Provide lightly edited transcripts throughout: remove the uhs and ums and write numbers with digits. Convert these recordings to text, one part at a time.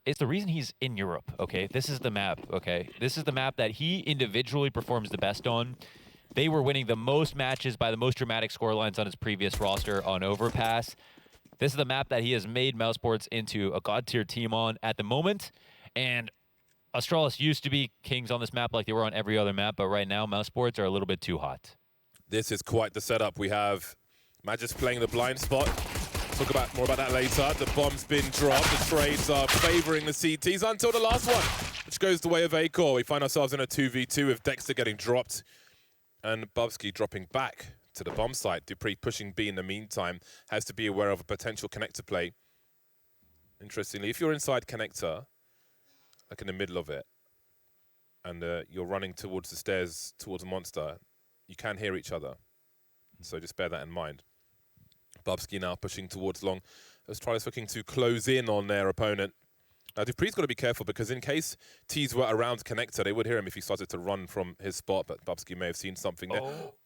It's the reason he's in Europe, okay? This is the map, okay? This is the map that he individually performs the best on. They were winning the most matches by the most dramatic scorelines on his previous roster on Overpass. This is the map that he has made Mousesports into a god-tier team on at the moment. And Astralis used to be kings on this map like they were on every other map, but right now Mousesports are a little bit too hot. This is quite the setup. We have Magis playing the blind spot. Talk about more about that later. The bomb's been dropped. The trades are favoring the CTs until the last one, which goes the way of Acor. We find ourselves in a 2v2 with Dexter getting dropped and Bubsky dropping back to the bomb site. Dupree pushing B in the meantime, has to be aware of a potential connector play. Interestingly, if you're inside connector, like in the middle of it, and you're running towards the stairs, towards a monster, you can hear each other. So just bear that in mind. Bubsky now pushing towards long. Astralis looking to close in on their opponent. Now Dupree's got to be careful because in case T's were around connector, they would hear him if he started to run from his spot, but Bubsky may have seen something there.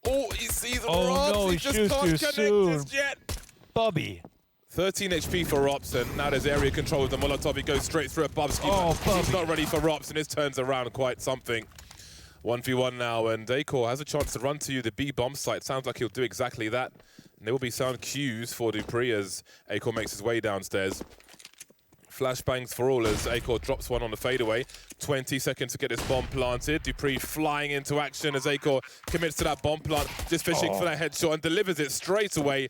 Oh, he sees the Robs! No, he just can't connect just yet! Bubby. 13 HP for Rops, and now there's area control with the Molotov. He goes straight through at Bubsky. He's not ready for Rops, and his turns around quite something. 1v1 now, and Acor has a chance to run to you, the B bomb site. Sounds like he'll do exactly that. And there will be sound cues for Dupree as Acor makes his way downstairs. Flashbangs for all as Acor drops one on the fadeaway. 20 seconds to get this bomb planted. Dupree flying into action as Acor commits to that bomb plant, just fishing for that headshot and delivers it straight away.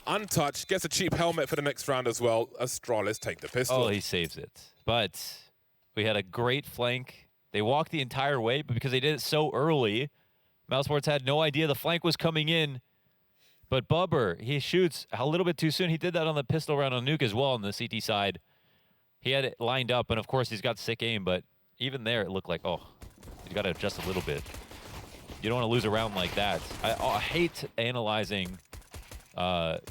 Untouched, gets a cheap helmet for the next round as well. Astralis take the pistol. Oh, he saves it. But we had a great flank. They walked the entire way, but because they did it so early, Mousesports had no idea the flank was coming in. But Bubber, he shoots a little bit too soon. He did that on the pistol round on Nuke as well on the CT side. He had it lined up, and of course he's got sick aim, but even there it looked like, oh, you got to adjust a little bit. You don't want to lose a round like that. I hate analyzing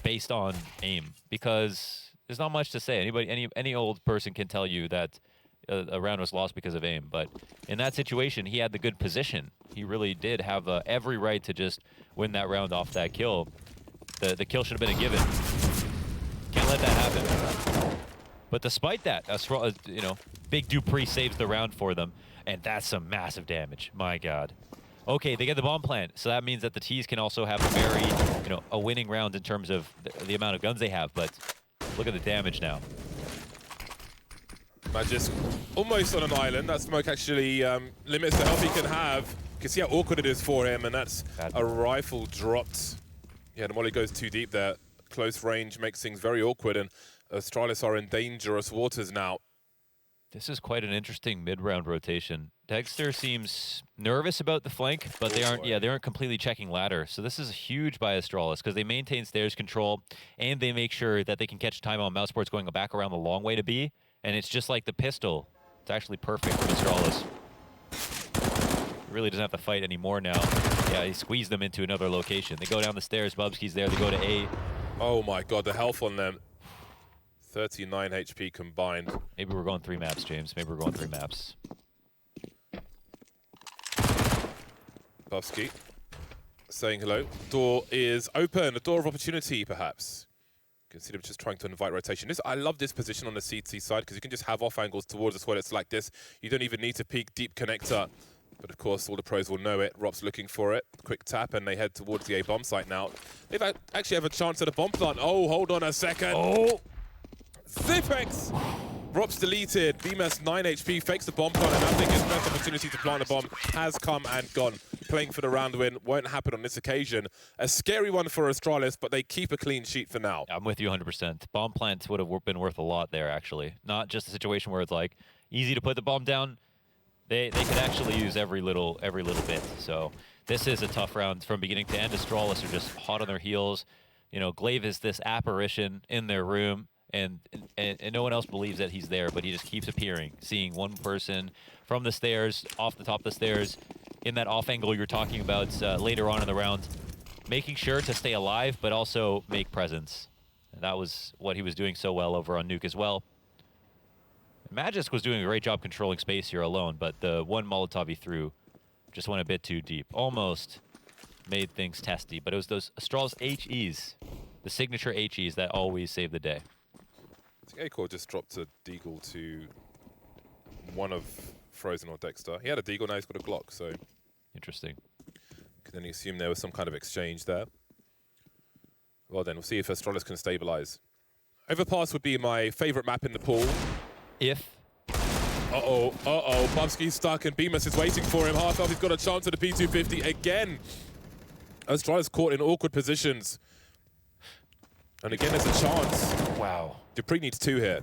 based on aim because there's not much to say. Any old person can tell you that a round was lost because of aim, but in that situation, he had the good position. He really did have every right to just win that round off that kill. The kill should have been a given. Can't let that happen. But despite that, Big Dupree saves the round for them, and that's some massive damage. My God. Okay, they get the bomb plant, so that means that the T's can also have a very, a winning round in terms of the amount of guns they have. But look at the damage now. Magis almost on an island. That smoke actually limits the health he can have. You can see how awkward it is for him, and that's a rifle dropped. Yeah, the molly goes too deep there. Close range makes things very awkward, and Astralis are in dangerous waters now. This is quite an interesting mid-round rotation. Dexter seems nervous about the flank, but they aren't completely checking ladder. So this is huge by Astralis because they maintain stairs control, and they make sure that they can catch time on Mousesports going back around the long way to B. And it's just like the pistol. It's actually perfect for Astralis. He really doesn't have to fight anymore now. Yeah, he squeezed them into another location. They go down the stairs, Bubsky's there, they go to A. Oh my God, the health on them. 39 HP combined. Maybe we're going 3 maps, James. Maybe we're going 3 maps. Bubsky saying hello. Door is open, a door of opportunity perhaps. You can see them just trying to invite rotation. I love this position on the CT side because you can just have off angles towards us when it's like this. You don't even need to peek deep connector. But of course, all the pros will know it. Rop's looking for it. Quick tap, and they head towards the A bomb site now. They've actually have a chance at a bomb plant. Oh, hold on a second. Oh! Zipex! Rop's deleted. BMS 9 HP, fakes the bomb plant, and I think his best opportunity to plant a bomb has come and gone. Playing for the round win won't happen on this occasion. A scary one for Astralis, but they keep a clean sheet for now. I'm with you 100%. Bomb plants would have been worth a lot there, actually. Not just a situation where it's like easy to put the bomb down. They could actually use every little bit. So this is a tough round from beginning to end. Astralis are just hot on their heels. Glaive is this apparition in their room. And no one else believes that he's there, but he just keeps appearing, seeing one person from the stairs, off the top of the stairs, in that off angle you're talking about later on in the round, making sure to stay alive, but also make presence. And that was what he was doing so well over on Nuke as well. Magisk was doing a great job controlling space here alone, but the one Molotov he threw just went a bit too deep. Almost made things testy, but it was those Astralis HEs, the signature HEs that always save the day. think Acor just dropped a deagle to one of Frozen or Dexter. He had a deagle, now he's got a Glock, so Interesting. can only assume there was some kind of exchange there. Well then, we'll see if Astralis can stabilize. Overpass would be my favorite map in the pool. If Bubsky's stuck and Bemis is waiting for him. Half he's got a chance at the P250 again. Astralis caught in awkward positions. And again, there's a chance. wow, Dupree needs 2 here.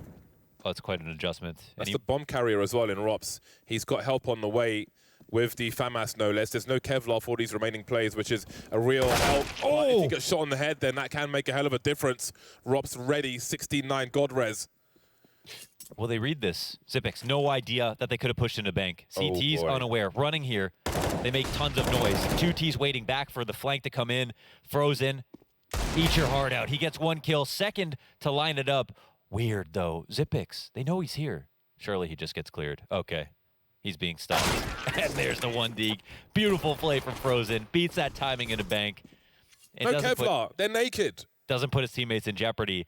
oh, that's quite an adjustment. That's the bomb carrier as well in Rops. He's got help on the way with the FAMAS, no less. There's no Kevlar for these remaining players, which is a real help. Oh! If he gets shot on the head, then that can make a hell of a difference. Rops ready, 16-9 God res. Will they read this? Zipex, no idea that they could have pushed into bank. CT's unaware, running here. They make tons of noise. 2T's waiting back for the flank to come in. Frozen, eat your heart out. He gets 1 kill, second to line it up. Weird though, Zipex, they know he's here. Surely he just gets cleared. Okay, he's being stunned. And there's the 1 dig. Beautiful play from Frozen, beats that timing into bank. No Kevlar, they're naked. Doesn't put his teammates in jeopardy.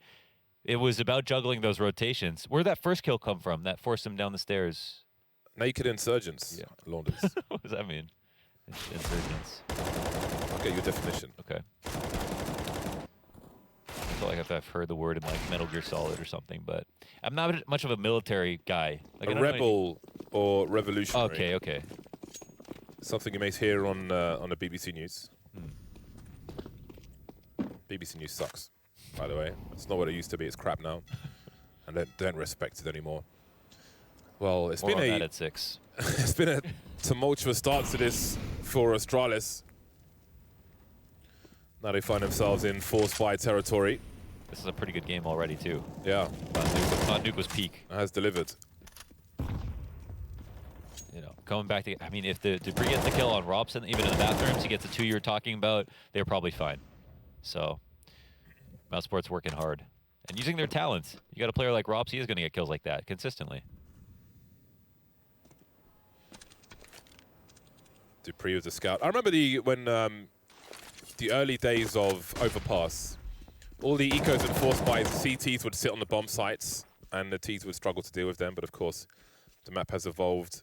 It was about juggling those rotations. Where'd that first kill come from that forced him down the stairs? Naked insurgents, Yeah. Launders. What does that mean? Insurgents. I'll get your definition. Okay. I feel like I've heard the word in like Metal Gear Solid or something, but I'm not much of a military guy. Like, A rebel or revolutionary. Okay, okay. Something you may hear on the BBC News. BBC News sucks, by the way. It's not what it used to be. It's crap now, and they don't respect it anymore. Well, it's More been on that at 6. it's been a tumultuous start to this for Astralis. Now they find themselves in force fire territory. This is a pretty good game already too. Yeah, Nuke was peak. it has delivered. You know, coming back to, I mean, if the Dupree gets the kill on Robson, even in the bathrooms, he gets the 2 you're talking about, they're probably fine. So, Mousesports working hard and using their talents. You got a player like Rops, he is going to get kills like that consistently. Dupree was a scout. I remember when the early days of Overpass, all the ecos and force buys, CTs would sit on the bomb sites, and the Ts would struggle to deal with them. But of course, the map has evolved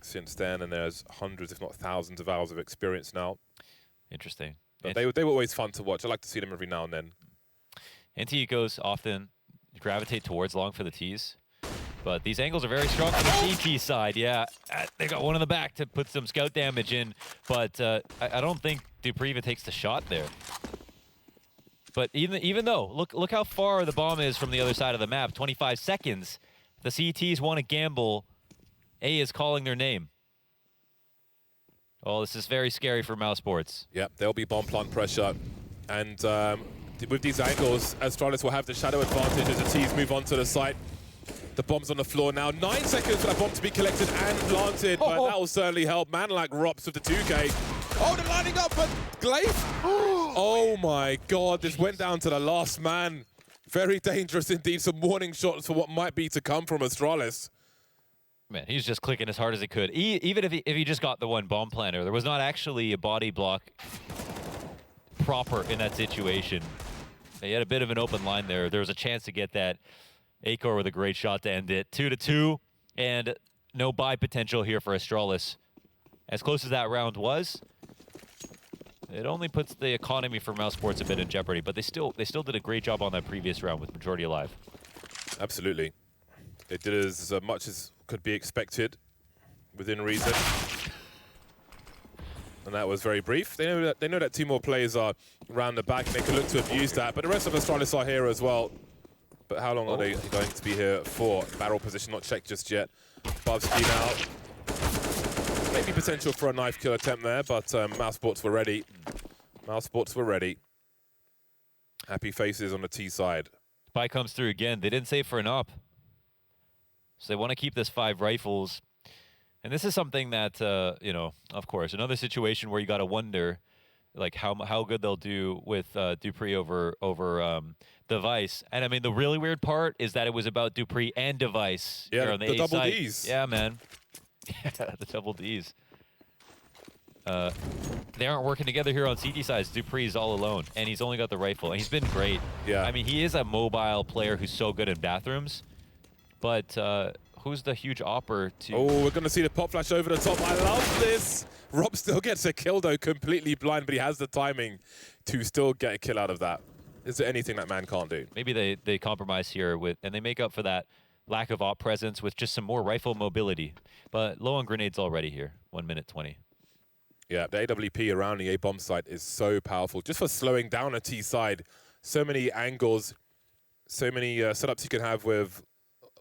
since then, and there's hundreds, if not thousands, of hours of experience now. Interesting. But they were always fun to watch. I like to see them every now and then. Anti-ecos often gravitate towards long for the Ts, but these angles are very strong for the CT side. Yeah, they got one in the back to put some scout damage in, but I don't think Dupree even takes the shot there. But even though, look how far the bomb is from the other side of the map, 25 seconds. The CTs want to gamble. A is calling their name. Oh, this is very scary for Mousesports. Yep, there'll be bomb plant pressure. And with these angles, Astralis will have the shadow advantage as the Ts move on to the site. The bomb's on the floor now. 9 seconds for that bomb to be collected and planted, but that will certainly help. Man like Rops with the 2K. Oh, they're lining up, but Glaive. Oh my God, this went down to the last man. Very dangerous indeed. Some warning shots for what might be to come from Astralis. Man, he's just clicking as hard as he could. Even if he just got the 1 bomb planter, there was not actually a body block proper in that situation. He had a bit of an open line there. There was a chance to get that. Acor with a great shot to end it. 2-2, and no buy potential here for Astralis. As close as that round was, it only puts the economy for Mousesports a bit in jeopardy, but they still did a great job on that previous round with majority alive. Absolutely. They did as much as could be expected within reason. And that was very brief. They know that 2 more players are around the back and they can look to abuse that, but the rest of Astralis are here as well. But how long are they going to be here for? Barrel position not checked just yet. Bubsky now. Maybe potential for a knife kill attempt there, but Mousesports were ready. Mousesports were ready. Happy faces on the T side. Spy comes through again. They didn't save for an up. So they want to keep this 5 rifles. And this is something that, you know, of course, another situation where you got to wonder like how good they'll do with Dupree over Device. And I mean, the really weird part is that it was about Dupree and Device. Yeah, on the double side. Ds. Yeah, man. Yeah, the double Ds. They aren't working together here on CT sides. Dupree's all alone, and he's only got the rifle, and he's been great. Yeah. I mean, he is a mobile player who's so good in bathrooms. But who's the huge opper to... Oh, we're going to see the pop flash over the top. I love this. Rob still gets a kill, though, completely blind, but he has the timing to still get a kill out of that. Is there anything that man can't do? Maybe they compromise here with, and they make up for that lack of op presence with just some more rifle mobility. But low on grenades already here. 1 minute 20. Yeah, the AWP around the A bomb site is so powerful. Just for slowing down a T side, so many angles, so many setups you can have with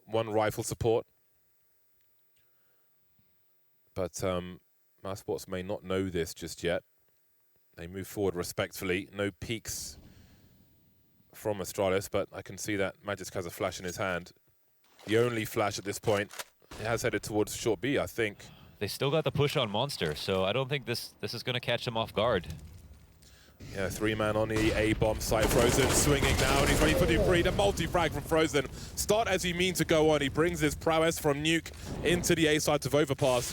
one rifle support. But Mousesports may not know this just yet. They move forward respectfully. No peeks from Astralis, but I can see that Magisk has a flash in his hand. The only flash at this point. It has headed towards short B, I think. They still got the push on Monster, so I don't think this is going to catch them off guard. Yeah, 3-man on the A-bomb site. Frozen swinging now, and he's ready for Dupree. The multi-frag from Frozen. Start as he means to go on. He brings his prowess from Nuke into the A side of Overpass.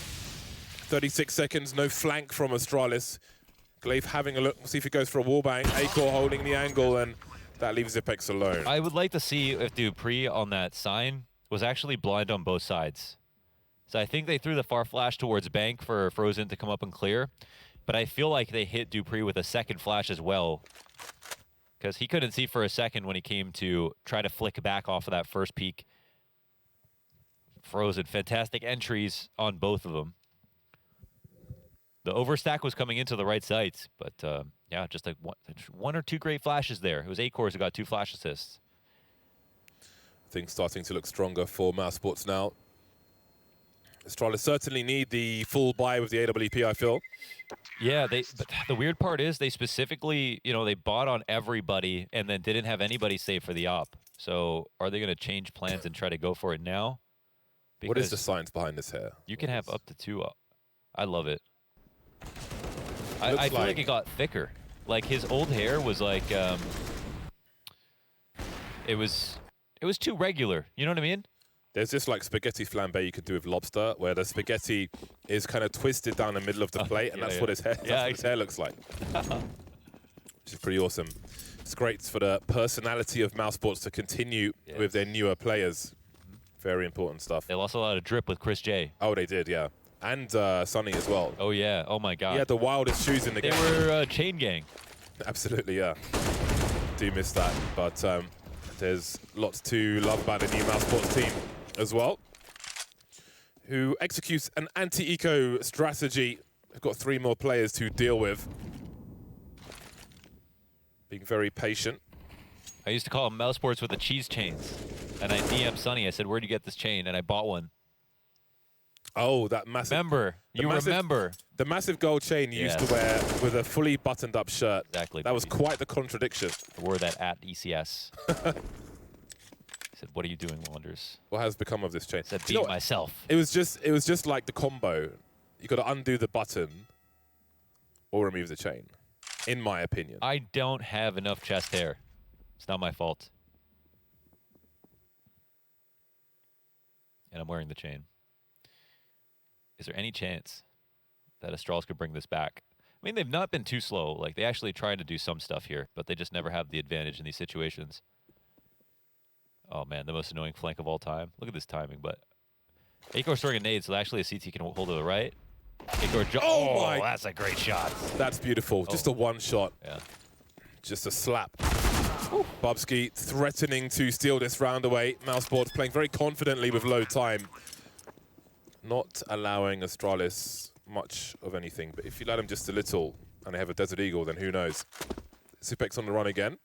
36 seconds, no flank from Astralis. Glaive having a look, we'll see if he goes for a wallbang. A-core holding the angle, and that leaves Zipex alone. I would like to see if Dupree on that sign was actually blind on both sides. So I think they threw the far flash towards Bank for Frozen to come up and clear. But I feel like they hit Dupree with a second flash as well. Because he couldn't see for a second when he came to try to flick back off of that first peak. Frozen, fantastic entries on both of them. The overstack was coming into the right sites, but yeah, just like one or two great flashes there. It was A-Cores who got 2 flash assists. Things starting to look stronger for Mousesports now. Astralis certainly need the full buy with the AWP, I feel. Yeah, but the weird part is they specifically, they bought on everybody and then didn't have anybody save for the op. So are they going to change plans and try to go for it now? Because what is the science behind this hair? You can have up to 2 up. I love it. I feel like it got thicker. Like his old hair was like, it was too regular. You know what I mean? There's this like spaghetti flambe you could do with lobster, where the spaghetti is kind of twisted down the middle of the plate, and that's what his hair. That's what his hair looks like, which is pretty awesome. It's great for the personality of Mousesports to continue with their newer players. Very important stuff. They lost a lot of drip with Chris J. Oh, they did, yeah, and Sonny as well. Oh yeah, oh my God. He had the wildest shoes in the game. They were chain gang. Absolutely, yeah. Do miss that, but there's lots to love about the new Mousesports team as well, who executes an anti-eco strategy. They've got 3 more players to deal with. Being very patient. I used to call them Mousesports with the cheese chains. And I DM'd Sonny, I said, where'd you get this chain? And I bought one. Oh, that massive... Remember. The massive gold chain you used to wear with a fully buttoned up shirt. Exactly. That was quite the contradiction. I wore that at ECS. I said, what are you doing, Wanders? What has become of this chain? I said, beat myself. It was just like the combo. You got to undo the button or remove the chain, in my opinion. I don't have enough chest hair. It's not my fault. And I'm wearing the chain. Is there any chance that Astralis could bring this back? I mean, they've not been too slow. Like, they actually tried to do some stuff here, but they just never have the advantage in these situations. Oh, man, the most annoying flank of all time. Look at this timing, but... A-Core's throwing a nade, so actually a CT can hold to the right. A-Core oh my! That's a great shot. That's beautiful. Just a one shot. Yeah. Just a slap. Bubsky threatening to steal this round away. Mousesports playing very confidently with low time. Not allowing Astralis much of anything, but if you let them just a little and they have a Desert Eagle, then who knows. Zipex on the run again.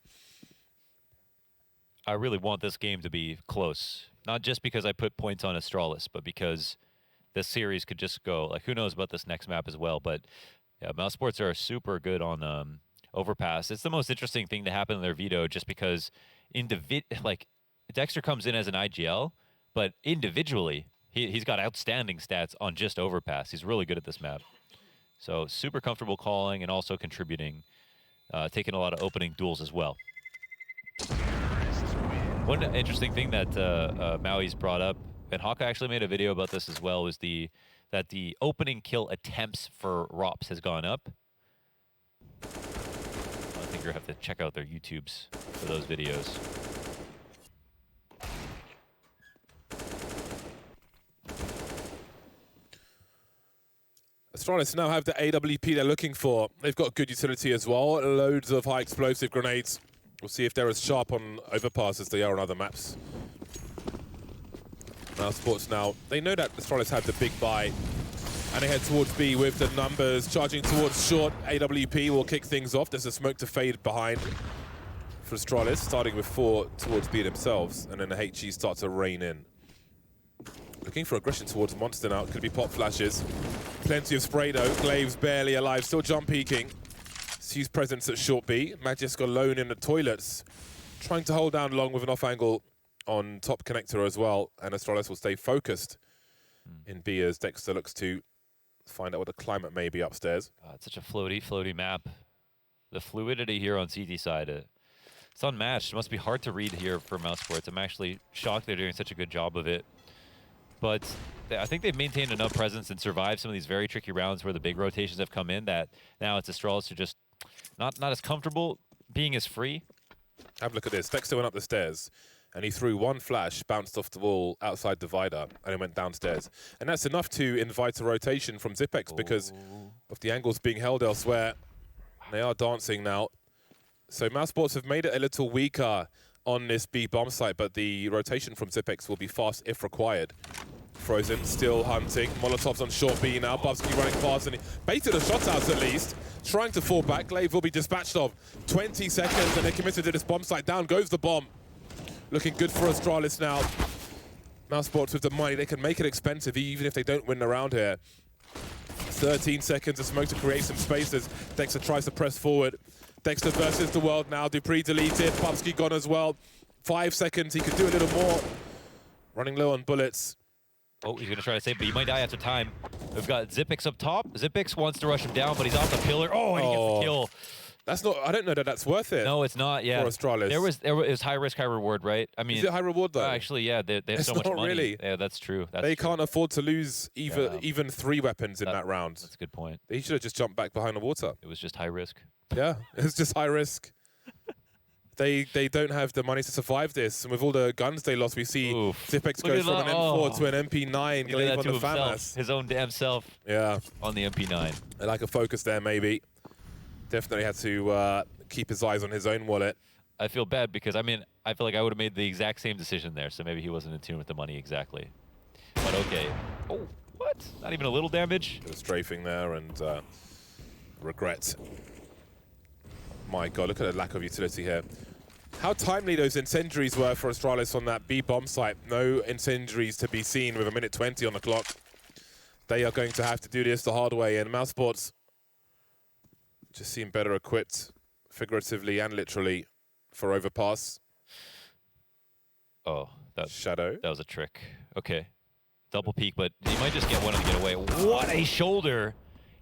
I really want this game to be close. Not just because I put points on Astralis, but because this series could just go, like, who knows about this next map as well. But yeah, Mousesports are super good on Overpass. It's the most interesting thing to happen in their veto just because like Dexter comes in as an IGL, but individually, he's got outstanding stats on just Overpass. He's really good at this map. So super comfortable calling and also contributing, taking a lot of opening duels as well. One interesting thing that Maui's brought up, and Hawkeye actually made a video about this as well, is that the opening kill attempts for ROPS has gone up. I think you'll have to check out their YouTubes for those videos. Astralis now have the AWP they're looking for. They've got good utility as well. Loads of high explosive grenades. We'll see if they're as sharp on Overpass as they are on other maps. Mousesports now, they know that Astralis have the big buy. And they head towards B with the numbers. Charging towards short. AWP will kick things off. There's a smoke to fade behind for Astralis, starting with 4 towards B themselves. And then the HE start to rain in. Looking for aggression towards Monster now. Could be pop flashes. Plenty of spray though. Glaive's barely alive. Still jump peeking. Sees presence at short B. Magisk alone in the toilets. Trying to hold down long with an off angle on top connector as well. And Astralis will stay focused in B as Dexter looks to find out what the climate may be upstairs. It's such a floaty map. The fluidity here on CT side, it's unmatched. It must be hard to read here for Mousesports. I'm actually shocked they're doing such a good job of it. But I think they've maintained enough presence and survived some of these very tricky rounds where the big rotations have come in that now it's Astralis who just not as comfortable being as free. Have a look at this. Dexter went up the stairs and he threw one flash, bounced off the wall outside divider, and it went downstairs. And that's enough to invite a rotation from Zipex because of the angles being held elsewhere. They are dancing now. So Mousesports have made it a little weaker on this B bomb site, but the rotation from Zipex will be fast if required. Frozen still hunting. Molotov's on short B now. Bubsky running fast and he baited a shot out at least. Trying to fall back. Glaive will be dispatched of. 20 seconds and they're committed to this bomb site. Down goes the bomb. Looking good for Astralis now. Mousesports with the money, they can make it expensive even if they don't win the round here. 13 seconds of smoke to create some spaces. Dexter tries to press forward. Dexter versus the world now. Dupree deleted. Bubsky gone as well. 5 seconds, he could do a little more. Running low on bullets. Oh, he's going to try to save, but he might die after time. We've got Zipex up top. Zipex wants to rush him down, but he's off the pillar. Oh, and he gets the kill. That's not, I don't know that that's worth it. No, it's not, yeah. For Astralis. It was high risk, high reward, right? I mean, is it high reward though? Actually, yeah, they have so much money. Really. Yeah, that's true. They can't afford to lose even 3 weapons in that round. That's a good point. He should have just jumped back behind the water. It was just high risk. Yeah, it was just high risk. They don't have the money to survive this, and with all the guns they lost, we see Zipex goes from an M4 to an MP9, Glaive on the FAMAS. His own damn self. Yeah. On the MP9. I like a focus there, maybe. Definitely had to keep his eyes on his own wallet. I feel bad because, I mean, I feel like I would have made the exact same decision there, so maybe he wasn't in tune with the money exactly. But okay. Oh, what? Not even a little damage? Bit of strafing there and regret. My God, look at the lack of utility here. How timely those incendiaries were for Astralis on that B bomb site. No incendiaries to be seen with 1:20 on the clock. They are going to have to do this the hard way, and Mousesports just seem better equipped, figuratively and literally, for Overpass. Oh, Shadow. That was a trick. Okay. Double peek, but he might just get one and get away. What a shoulder!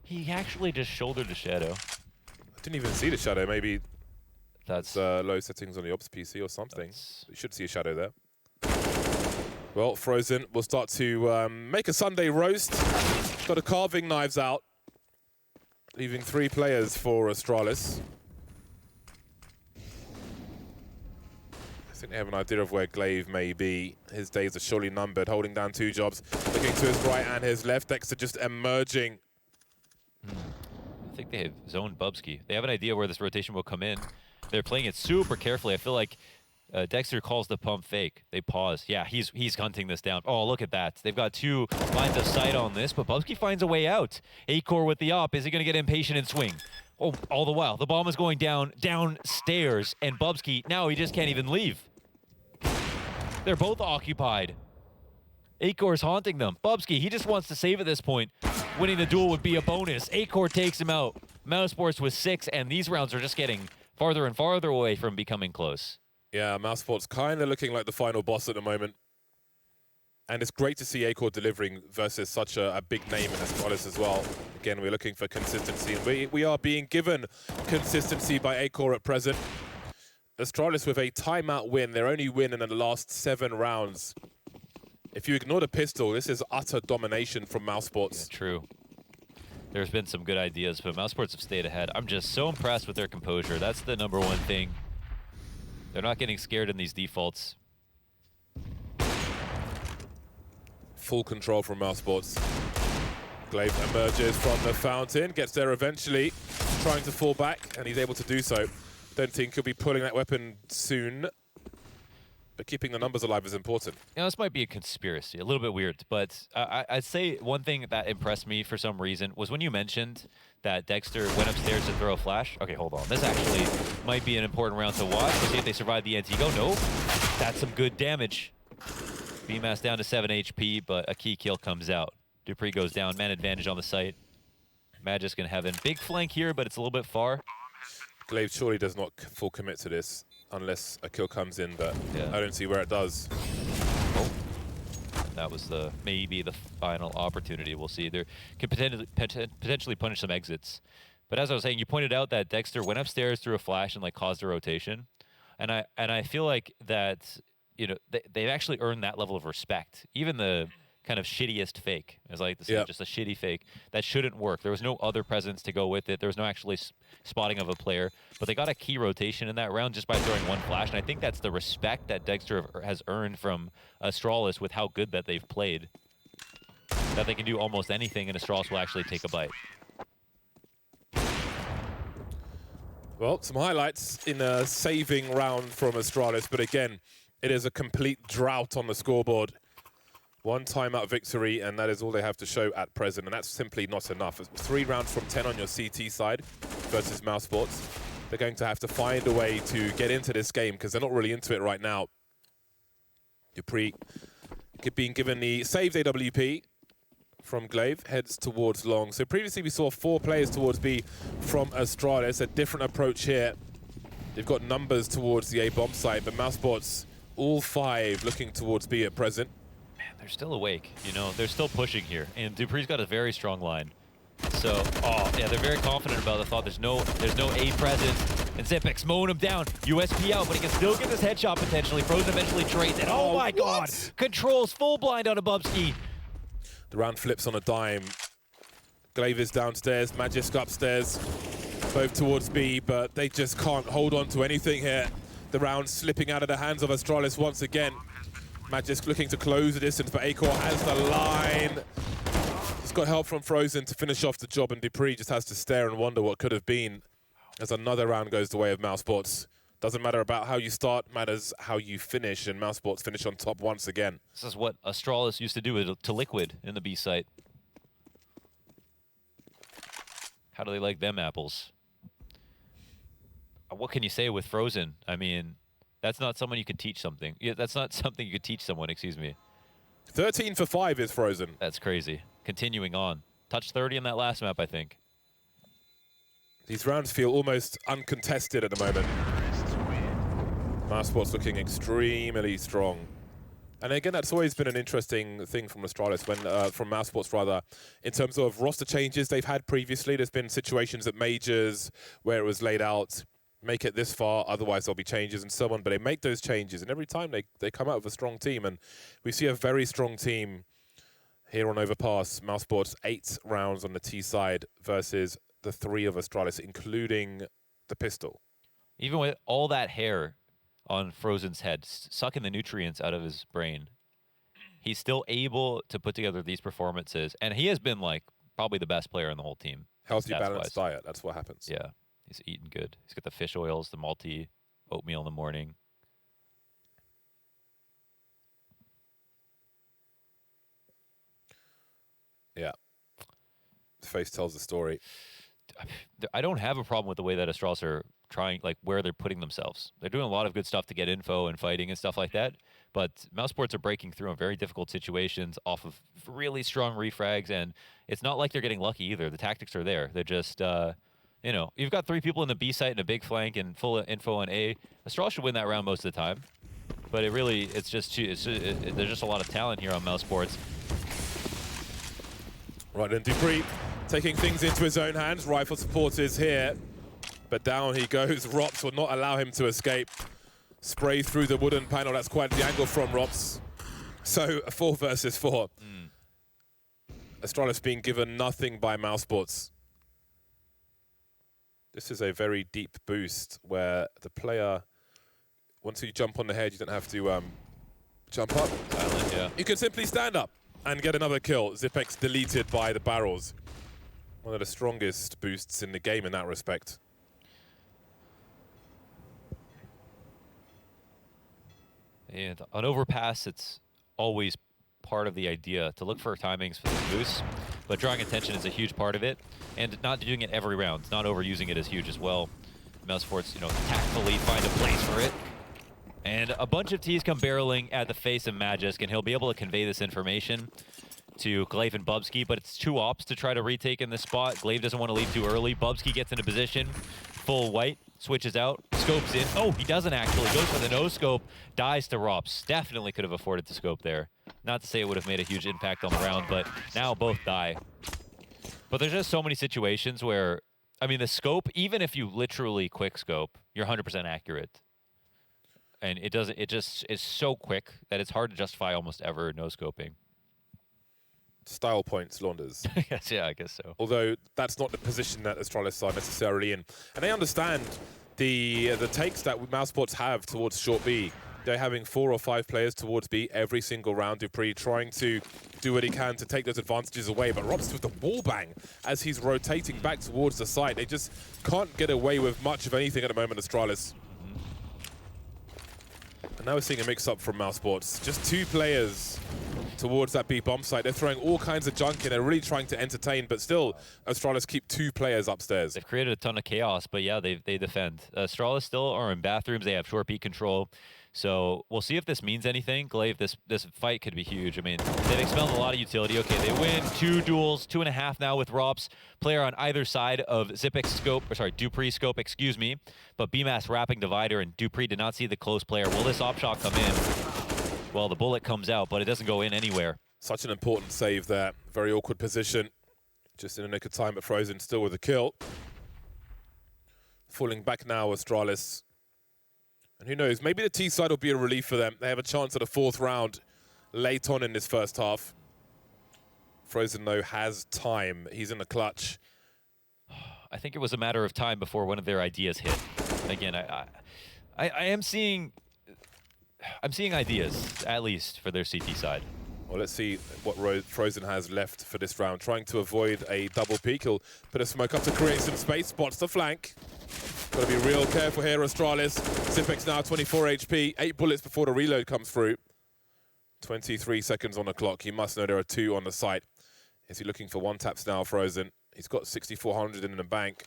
He actually just shouldered the Shadow. I didn't even see the Shadow. Maybe that's low settings on the Ops PC or something. You should see a Shadow there. Well, Frozen will start to make a Sunday roast. Got the carving knives out. Leaving 3 players for Astralis. I think they have an idea of where Glaive may be. His days are surely numbered, holding down 2 jobs. Looking to his right and his left. Dexter just emerging. I think they have zoned Bubsky. They have an idea where this rotation will come in. They're playing it super carefully. I feel like Dexter calls the pump fake. They pause. Yeah, he's hunting this down. Oh, look at that. They've got 2 lines of sight on this, but Bubsky finds a way out. Acor with the op. Is he going to get impatient and swing? Oh, all the while. The bomb is going downstairs, and Bubsky, now he just can't even leave. They're both occupied. Acor's haunting them. Bubsky, he just wants to save at this point. Winning the duel would be a bonus. Acor takes him out. Mousesports with 6, and these rounds are just getting farther and farther away from becoming close. Yeah, Mousesports kind of looking like the final boss at the moment. And it's great to see Acor delivering versus such a big name in Astralis as well. Again, we're looking for consistency, and we are being given consistency by Acor at present. Astralis with a timeout win, their only win in the last 7 rounds. If you ignore the pistol, this is utter domination from Mousesports. Yeah, true. There's been some good ideas, but Mousesports have stayed ahead. I'm just so impressed with their composure. That's the #1 thing. They're not getting scared in these defaults. Full control from Mousesports. Glaive emerges from the fountain, gets there eventually, trying to fall back, and he's able to do so. Don't think he'll be pulling that weapon soon, but keeping the numbers alive is important. You know, this might be a conspiracy, a little bit weird, but I'd say one thing that impressed me for some reason was when you mentioned that Dexter went upstairs to throw a flash. Okay, hold on. This actually might be an important round to watch. We'll see if they survive the anti-go. No, that's some good damage. BMAS down to 7 HP, but a key kill comes out. Dupree goes down, man advantage on the site. Magisk and Heaven. Big flank here, but it's a little bit far. Glaive surely does not full commit to this unless a kill comes in, but yeah. I don't see where it does. Oh. That was maybe the final opportunity. We'll see. There could potentially punish some exits. But as I was saying, you pointed out that Dexter went upstairs, threw a flash, and like caused a rotation. And I feel like that, you know, they've actually earned that level of respect. Even the kind of shittiest fake. It's like this is just a shitty fake. That shouldn't work. There was no other presence to go with it. There was no actually spotting of a player. But they got a key rotation in that round just by throwing one flash. And I think that's the respect that Dexter has earned from Astralis with how good that they've played. That they can do almost anything and Astralis will actually take a bite. Well, some highlights in a saving round from Astralis. But again, it is a complete drought on the scoreboard. One timeout victory, and that is all they have to show at present, and that's simply not enough. 3 rounds from 10 on your CT side versus Mousesports. They're going to have to find a way to get into this game because they're not really into it right now. Dupree being given the saved AWP from Glaive, heads towards long. So previously we saw 4 players towards B from Astralis. A different approach here. They've got numbers towards the A-bomb site, but Mousesports, all 5 looking towards B at present. They're still awake, you know, they're still pushing here. And Dupree's got a very strong line. So, oh, yeah, they're very confident about the thought. There's no A present. And Zipix mowing him down. USP out, but he can still get this headshot potentially. Frozen eventually trades it. Oh my God! Controls full blind on a Bubsky. The round flips on a dime. Glaive is downstairs, Magisk upstairs. Both towards B, but they just can't hold on to anything here. The round slipping out of the hands of Astralis once again. Magisk looking to close the distance, but Acor has the line. He's got help from Frozen to finish off the job, and Dupree just has to stare and wonder what could have been as another round goes the way of Mousesports. Doesn't matter about how you start, matters how you finish, and Mousesports finish on top once again. This is what Astralis used to do to Liquid in the B site. How do they like them apples? What can you say with Frozen? I mean, that's not someone you could teach something. Yeah, that's not something you could teach someone, excuse me. 13 for 5 is Frozen. That's crazy. Continuing on. Touch 30 in that last map, I think. These rounds feel almost uncontested at the moment. Mousesports looking extremely strong. And again, that's always been an interesting thing from Astralis, from Mousesports rather, in terms of roster changes they've had previously. There's been situations at majors where it was laid out, make it this far, otherwise there'll be changes and so on. But they make those changes, and every time they come out with a strong team. And we see a very strong team here on Overpass. Mousesports 8 rounds on the T side versus the 3 of Astralis, including the pistol. Even with all that hair on Frozen's head, sucking the nutrients out of his brain, he's still able to put together these performances. And he has been like probably the best player in the whole team. Healthy, balanced diet, that's what happens. Yeah. He's eating good. He's got the fish oils, the malty oatmeal in the morning. Yeah. The face tells the story. I don't have a problem with the way that Astralis are trying, like where they're putting themselves. They're doing a lot of good stuff to get info and fighting and stuff like that. But Mousesports are breaking through in very difficult situations off of really strong refrags. And it's not like they're getting lucky either. The tactics are there. They're just... you know, you've got 3 people in the B site and a big flank and full info on A. Astralis should win that round most of the time. But it really, there's just a lot of talent here on Mousesports. Right, and Dupree taking things into his own hands. Rifle support is here. But down he goes. Rops will not allow him to escape. Spray through the wooden panel. That's quite the angle from Rops. So, 4 versus 4. Astralis being given nothing by Mousesports. This is a very deep boost where the player, once you jump on the head, you don't have to jump up. Island, yeah. You can simply stand up. and get another kill. Zipex deleted by the barrels. One of the strongest boosts in the game in that respect. And on Overpass, it's always part of the idea to look for timings for the boosts, but drawing attention is a huge part of it, and not doing it every round, not overusing it is huge as well. Mousesports, tactfully find a place for it. And a bunch of T's come barreling at the face of Magisk, and he'll be able to convey this information to Glaive and Bubsky, but it's two ops to try to retake in this spot. Glaive doesn't want to leave too early. Bubsky gets into position, full white, switches out, scopes in. Oh, he doesn't actually. Goes for the no-scope, dies to Rops. Definitely could have afforded to scope there. Not to say it would have made a huge impact on the round, but now both die. But there's just so many situations where, I mean, the scope, even if you literally quick scope, you're 100% accurate. And it just is so quick that it's hard to justify almost ever no-scoping. Style points, Launders. Yes, yeah, I guess so. Although that's not the position that Astralis are necessarily in. And they understand the takes that Mousesports have towards short B. They're having 4 or 5 players towards B every single round. Dupree trying to do what he can to take those advantages away. But Robs with the wall bang as he's rotating back towards the site. They just can't get away with much of anything at the moment, Astralis. And now we're seeing a mix-up from Mousesports. Just 2 players towards that B bomb site. They're throwing all kinds of junk in. They're really trying to entertain, but still, Astralis keep 2 players upstairs. They've created a ton of chaos, but yeah, they defend. Astralis still are in bathrooms. They have short B control. So we'll see if this means anything. Glaive, this fight could be huge. I mean, they've expelled a lot of utility. Okay, they win 2 duels, 2.5 now with Rops. Player on either side of Zipex scope, or sorry, Dupree scope, excuse me. But BMAS wrapping divider, and Dupree did not see the close player. Will this op shot come in? Well, the bullet comes out, but it doesn't go in anywhere. Such an important save there. Very awkward position. Just in the nick of time, but Frozen still with a kill. Falling back now, Astralis. And who knows, maybe the T side will be a relief for them. They have a chance at a 4th round late on in this first half. Frozen, though, has time. He's in the clutch. I think it was a matter of time before one of their ideas hit. Again, I am seeing... I'm seeing ideas, at least, for their CT side. Well, let's see what Frozen has left for this round. Trying to avoid a double peek. He'll put a smoke up to create some space. Spots the flank. Got to be real careful here, Astralis. Zipex now 24 HP. 8 bullets before the reload comes through. 23 seconds on the clock. He must know there are 2 on the site. Is he looking for 1 taps now, Frozen? He's got 6,400 in the bank.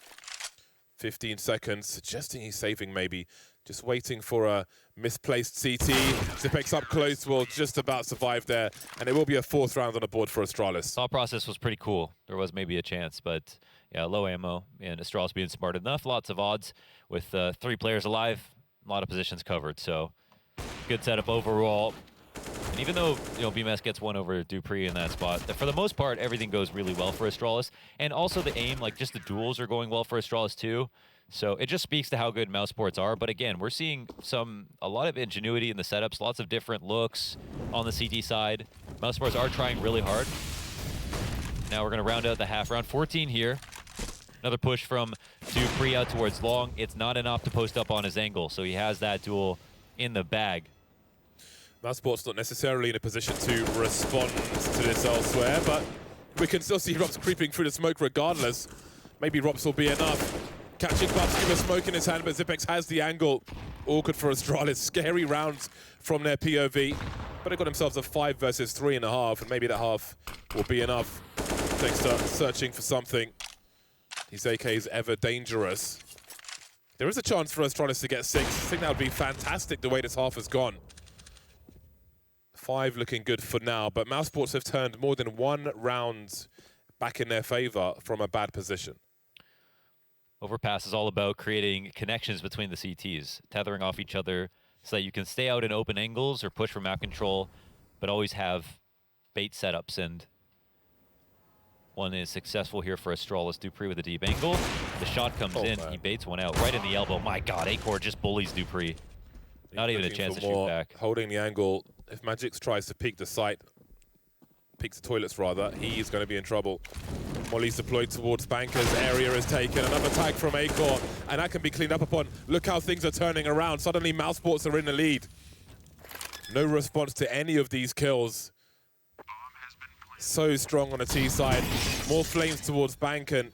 15 seconds, suggesting he's saving maybe. Just waiting for a misplaced CT. Zipex up close will just about survive there. And it will be a 4th round on the board for Astralis. Thought process was pretty cool. There was maybe a chance, but yeah, low ammo. And Astralis being smart enough. Lots of odds with 3 players alive. A lot of positions covered. So good setup overall. And even though, BMS gets 1 over Dupree in that spot, for the most part, everything goes really well for Astralis. And also the aim, like just the duels are going well for Astralis too. So it just speaks to how good Mousesports are. But again, we're seeing a lot of ingenuity in the setups, lots of different looks on the CT side. Mousesports are trying really hard. Now we're going to round out the half. Round 14 here. Another push from Dupree out towards long. It's not enough to post up on his angle, so he has that duel in the bag. Mousesports not necessarily in a position to respond to this elsewhere, but we can still see Rops creeping through the smoke regardless. Maybe Rops will be enough. Catching Bubsky with smoke in his hand, but Zipex has the angle. Awkward for Astralis. Scary rounds from their POV. But they got themselves a 5 versus 3.5, and maybe that half will be enough. They start searching for something. These AKs ever dangerous. There is a chance for Astralis to get 6. I think that would be fantastic the way this half has gone. 5 looking good for now, but Mousesports have turned more than 1 round back in their favor from a bad position. Overpass is all about creating connections between the CTs, tethering off each other so that you can stay out in open angles or push for map control, but always have bait setups. And one is successful here for Astralis. Dupree with a deep angle. The shot comes in. Man. He baits one out right in the elbow. My God, Acor just bullies Dupree. Not even a chance to shoot back. Holding the angle. If Magix tries to peek the site, peeks the toilets rather, he is going to be in trouble. Molly's deployed towards Bankers. Area is taken. Another tag from Acor, and that can be cleaned up upon. Look how things are turning around. Suddenly, Mousesports are in the lead. No response to any of these kills. so strong on the T side. More flames towards Bank, and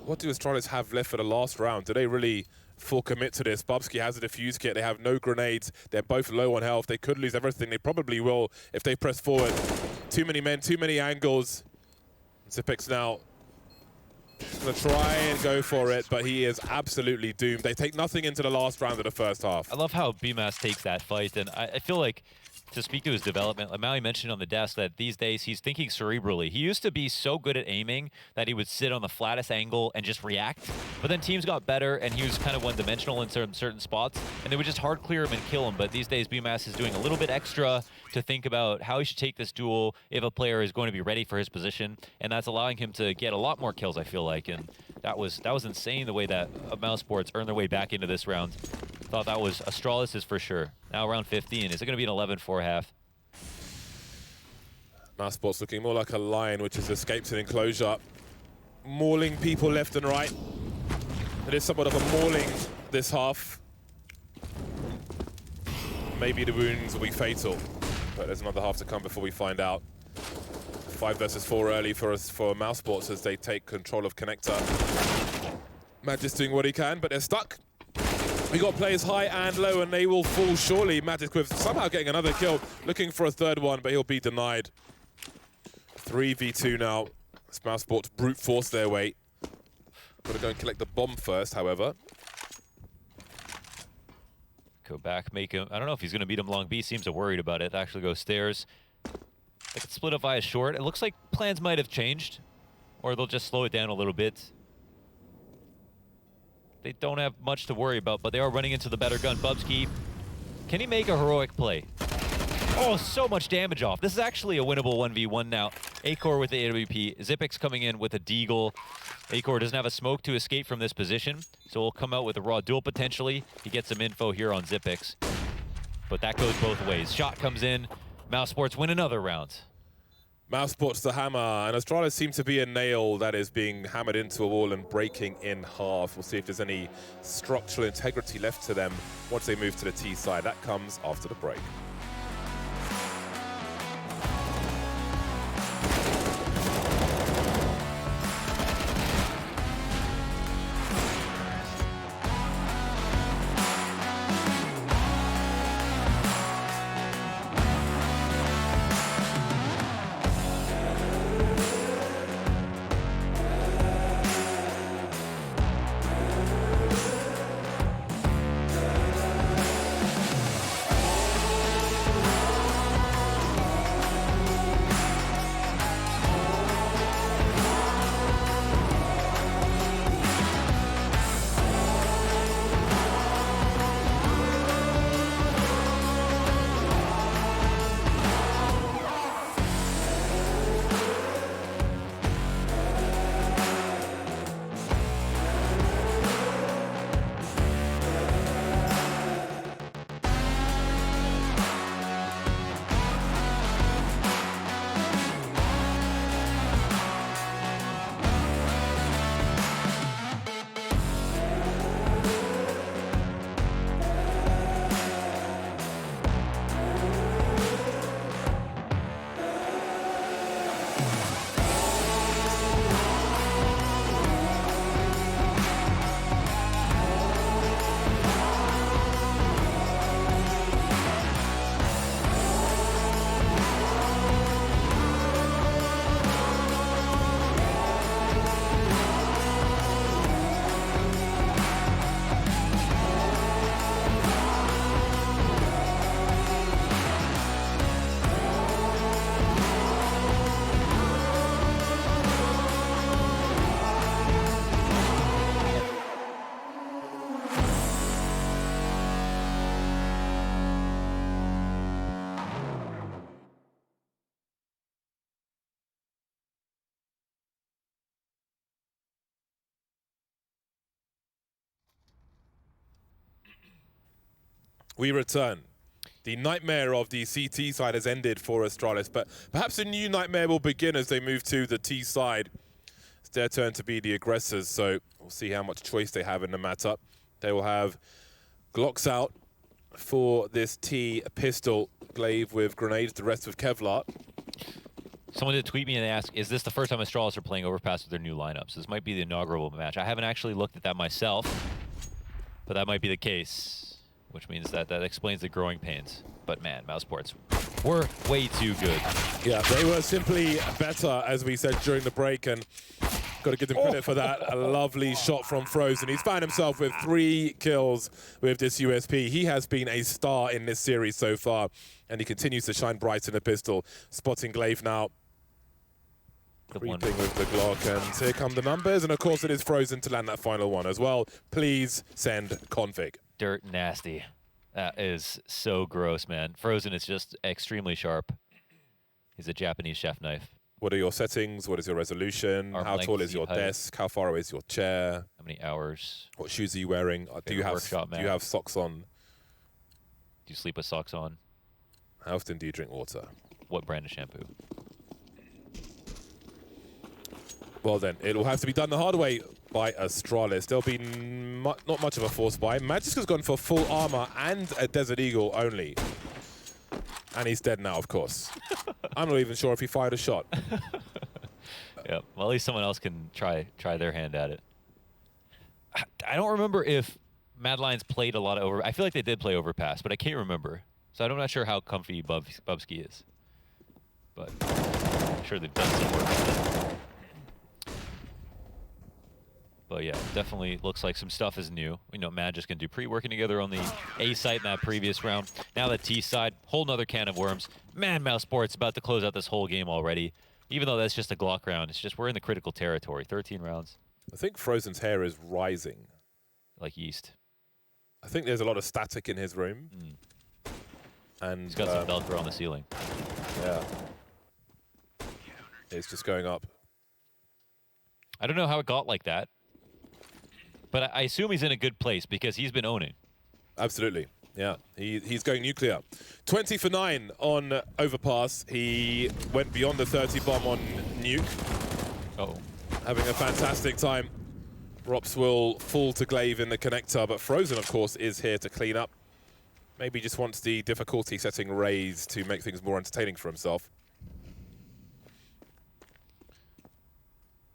what do Astralis have left for the last round? Do they really full commit to this? Bubsky has a defuse kit. They have no grenades. They're both low on health. They could lose everything. They probably will if they press forward. Too many men, too many angles. Zipex now gonna try and go for it, but he is absolutely doomed. They take nothing into the last round of the first half. I love how BMAS takes that fight, and I feel like, to speak to his development, like Maui mentioned on the desk, that these days he's thinking cerebrally. He used to be so good at aiming that he would sit on the flattest angle and just react. But then teams got better, and he was kind of one-dimensional in certain spots, and they would just hard clear him and kill him. But these days, BMAS is doing a little bit extra to think about how he should take this duel if a player is going to be ready for his position, and that's allowing him to get a lot more kills, I feel like. And that was insane the way that Mousesports earned their way back into this round. Thought that was Astralis' for sure. Now around 15. Is it going to be an 11-4 half? Mousesports looking more like a lion which has escaped an enclosure. Mauling people left and right. It is somewhat of a mauling this half. Maybe the wounds will be fatal, but there's another half to come before we find out. 5 versus 4 early for Mousesports as they take control of Connector. Magis doing what he can, but they're stuck. We got players high and low, and they will fall surely. Magis with somehow getting another kill, looking for a third one, but he'll be denied. 3v2 now. As Mousesports brute force their way. Got to go and collect the bomb first, however. Go back, make him. I don't know if he's going to beat him long B. Seems worried about it. Actually go stairs. They could split up via short. It looks like plans might have changed, or they'll just slow it down a little bit. They don't have much to worry about, but they are running into the better gun. Bubsky, can he make a heroic play? Oh, so much damage off. This is actually a winnable 1v1 now. Acor with the AWP. Zipex coming in with a deagle. Acor doesn't have a smoke to escape from this position, so he'll come out with a raw duel potentially. He gets some info here on Zipex. But that goes both ways. Shot comes in. Mousesports win another round. Mousesports the hammer, and Astralis seems to be a nail that is being hammered into a wall and breaking in half. We'll see if there's any structural integrity left to them once they move to the T side. That comes after the break. We return. The nightmare of the CT side has ended for Astralis, but perhaps a new nightmare will begin as they move to the T side. It's their turn to be the aggressors, so we'll see how much choice they have in the matter. They will have Glocks out for this T pistol, Glaive with grenades, the rest with Kevlar. Someone did tweet me and they asked, is this the first time Astralis are playing Overpass with their new lineups? This might be the inaugural match. I haven't actually looked at that myself, but that might be the case, which means that explains the growing pains. But man, Mousesports were way too good. Yeah, they were simply better, as we said during the break, and got to give them credit for that. A lovely shot from Frozen. He's found himself with 3 kills with this USP. He has been a star in this series so far, and he continues to shine bright in the pistol. Spotting Glaive now. Creeping with the Glock, and here come the numbers, and of course it is Frozen to land that final one as well. Please send config. Dirt nasty. That is so gross, man. Frozen is just extremely sharp. He's a Japanese chef knife. What are your settings? What is your resolution? Arm How length, tall is your height. desk? How far away is your chair? How many hours? What shoes are you wearing? Do you workshop have socks on? Do you sleep with socks on? How often do you drink water? What brand of shampoo? Well then, it'll have to be done the hard way by Astralis. There'll be not much of a force buy. Magisk has gone for full armor and a Desert Eagle only. And he's dead now, of course. I'm not even sure if he fired a shot. Yep. Well, at least someone else can try their hand at it. I don't remember if Mad Lions played a lot of I feel like they did play Overpass, but I can't remember. So I'm not sure how comfy Bubsky is. But I'm sure they've done some work on it. But yeah, definitely looks like some stuff is new. We know Mad just gonna do pre-working together on the A site in that previous round. Now the T side, whole nother can of worms. Man, Mousesports about to close out this whole game already. Even though that's just a Glock round, it's just we're in the critical territory. 13 rounds. I think Frozen's hair is rising. Like yeast. I think there's a lot of static in his room. And He's got some Velcro on the ceiling. yeah. It's just going up. I don't know how it got like that. But I assume he's in a good place because he's been owning. Absolutely. Yeah, he's going nuclear. 20 for 9 on Overpass. He went beyond the 30 bomb on Nuke. Uh-oh. Having a fantastic time. Rops will fall to Glaive in the connector, but Frozen, of course, is here to clean up. Maybe just wants the difficulty setting raised to make things more entertaining for himself.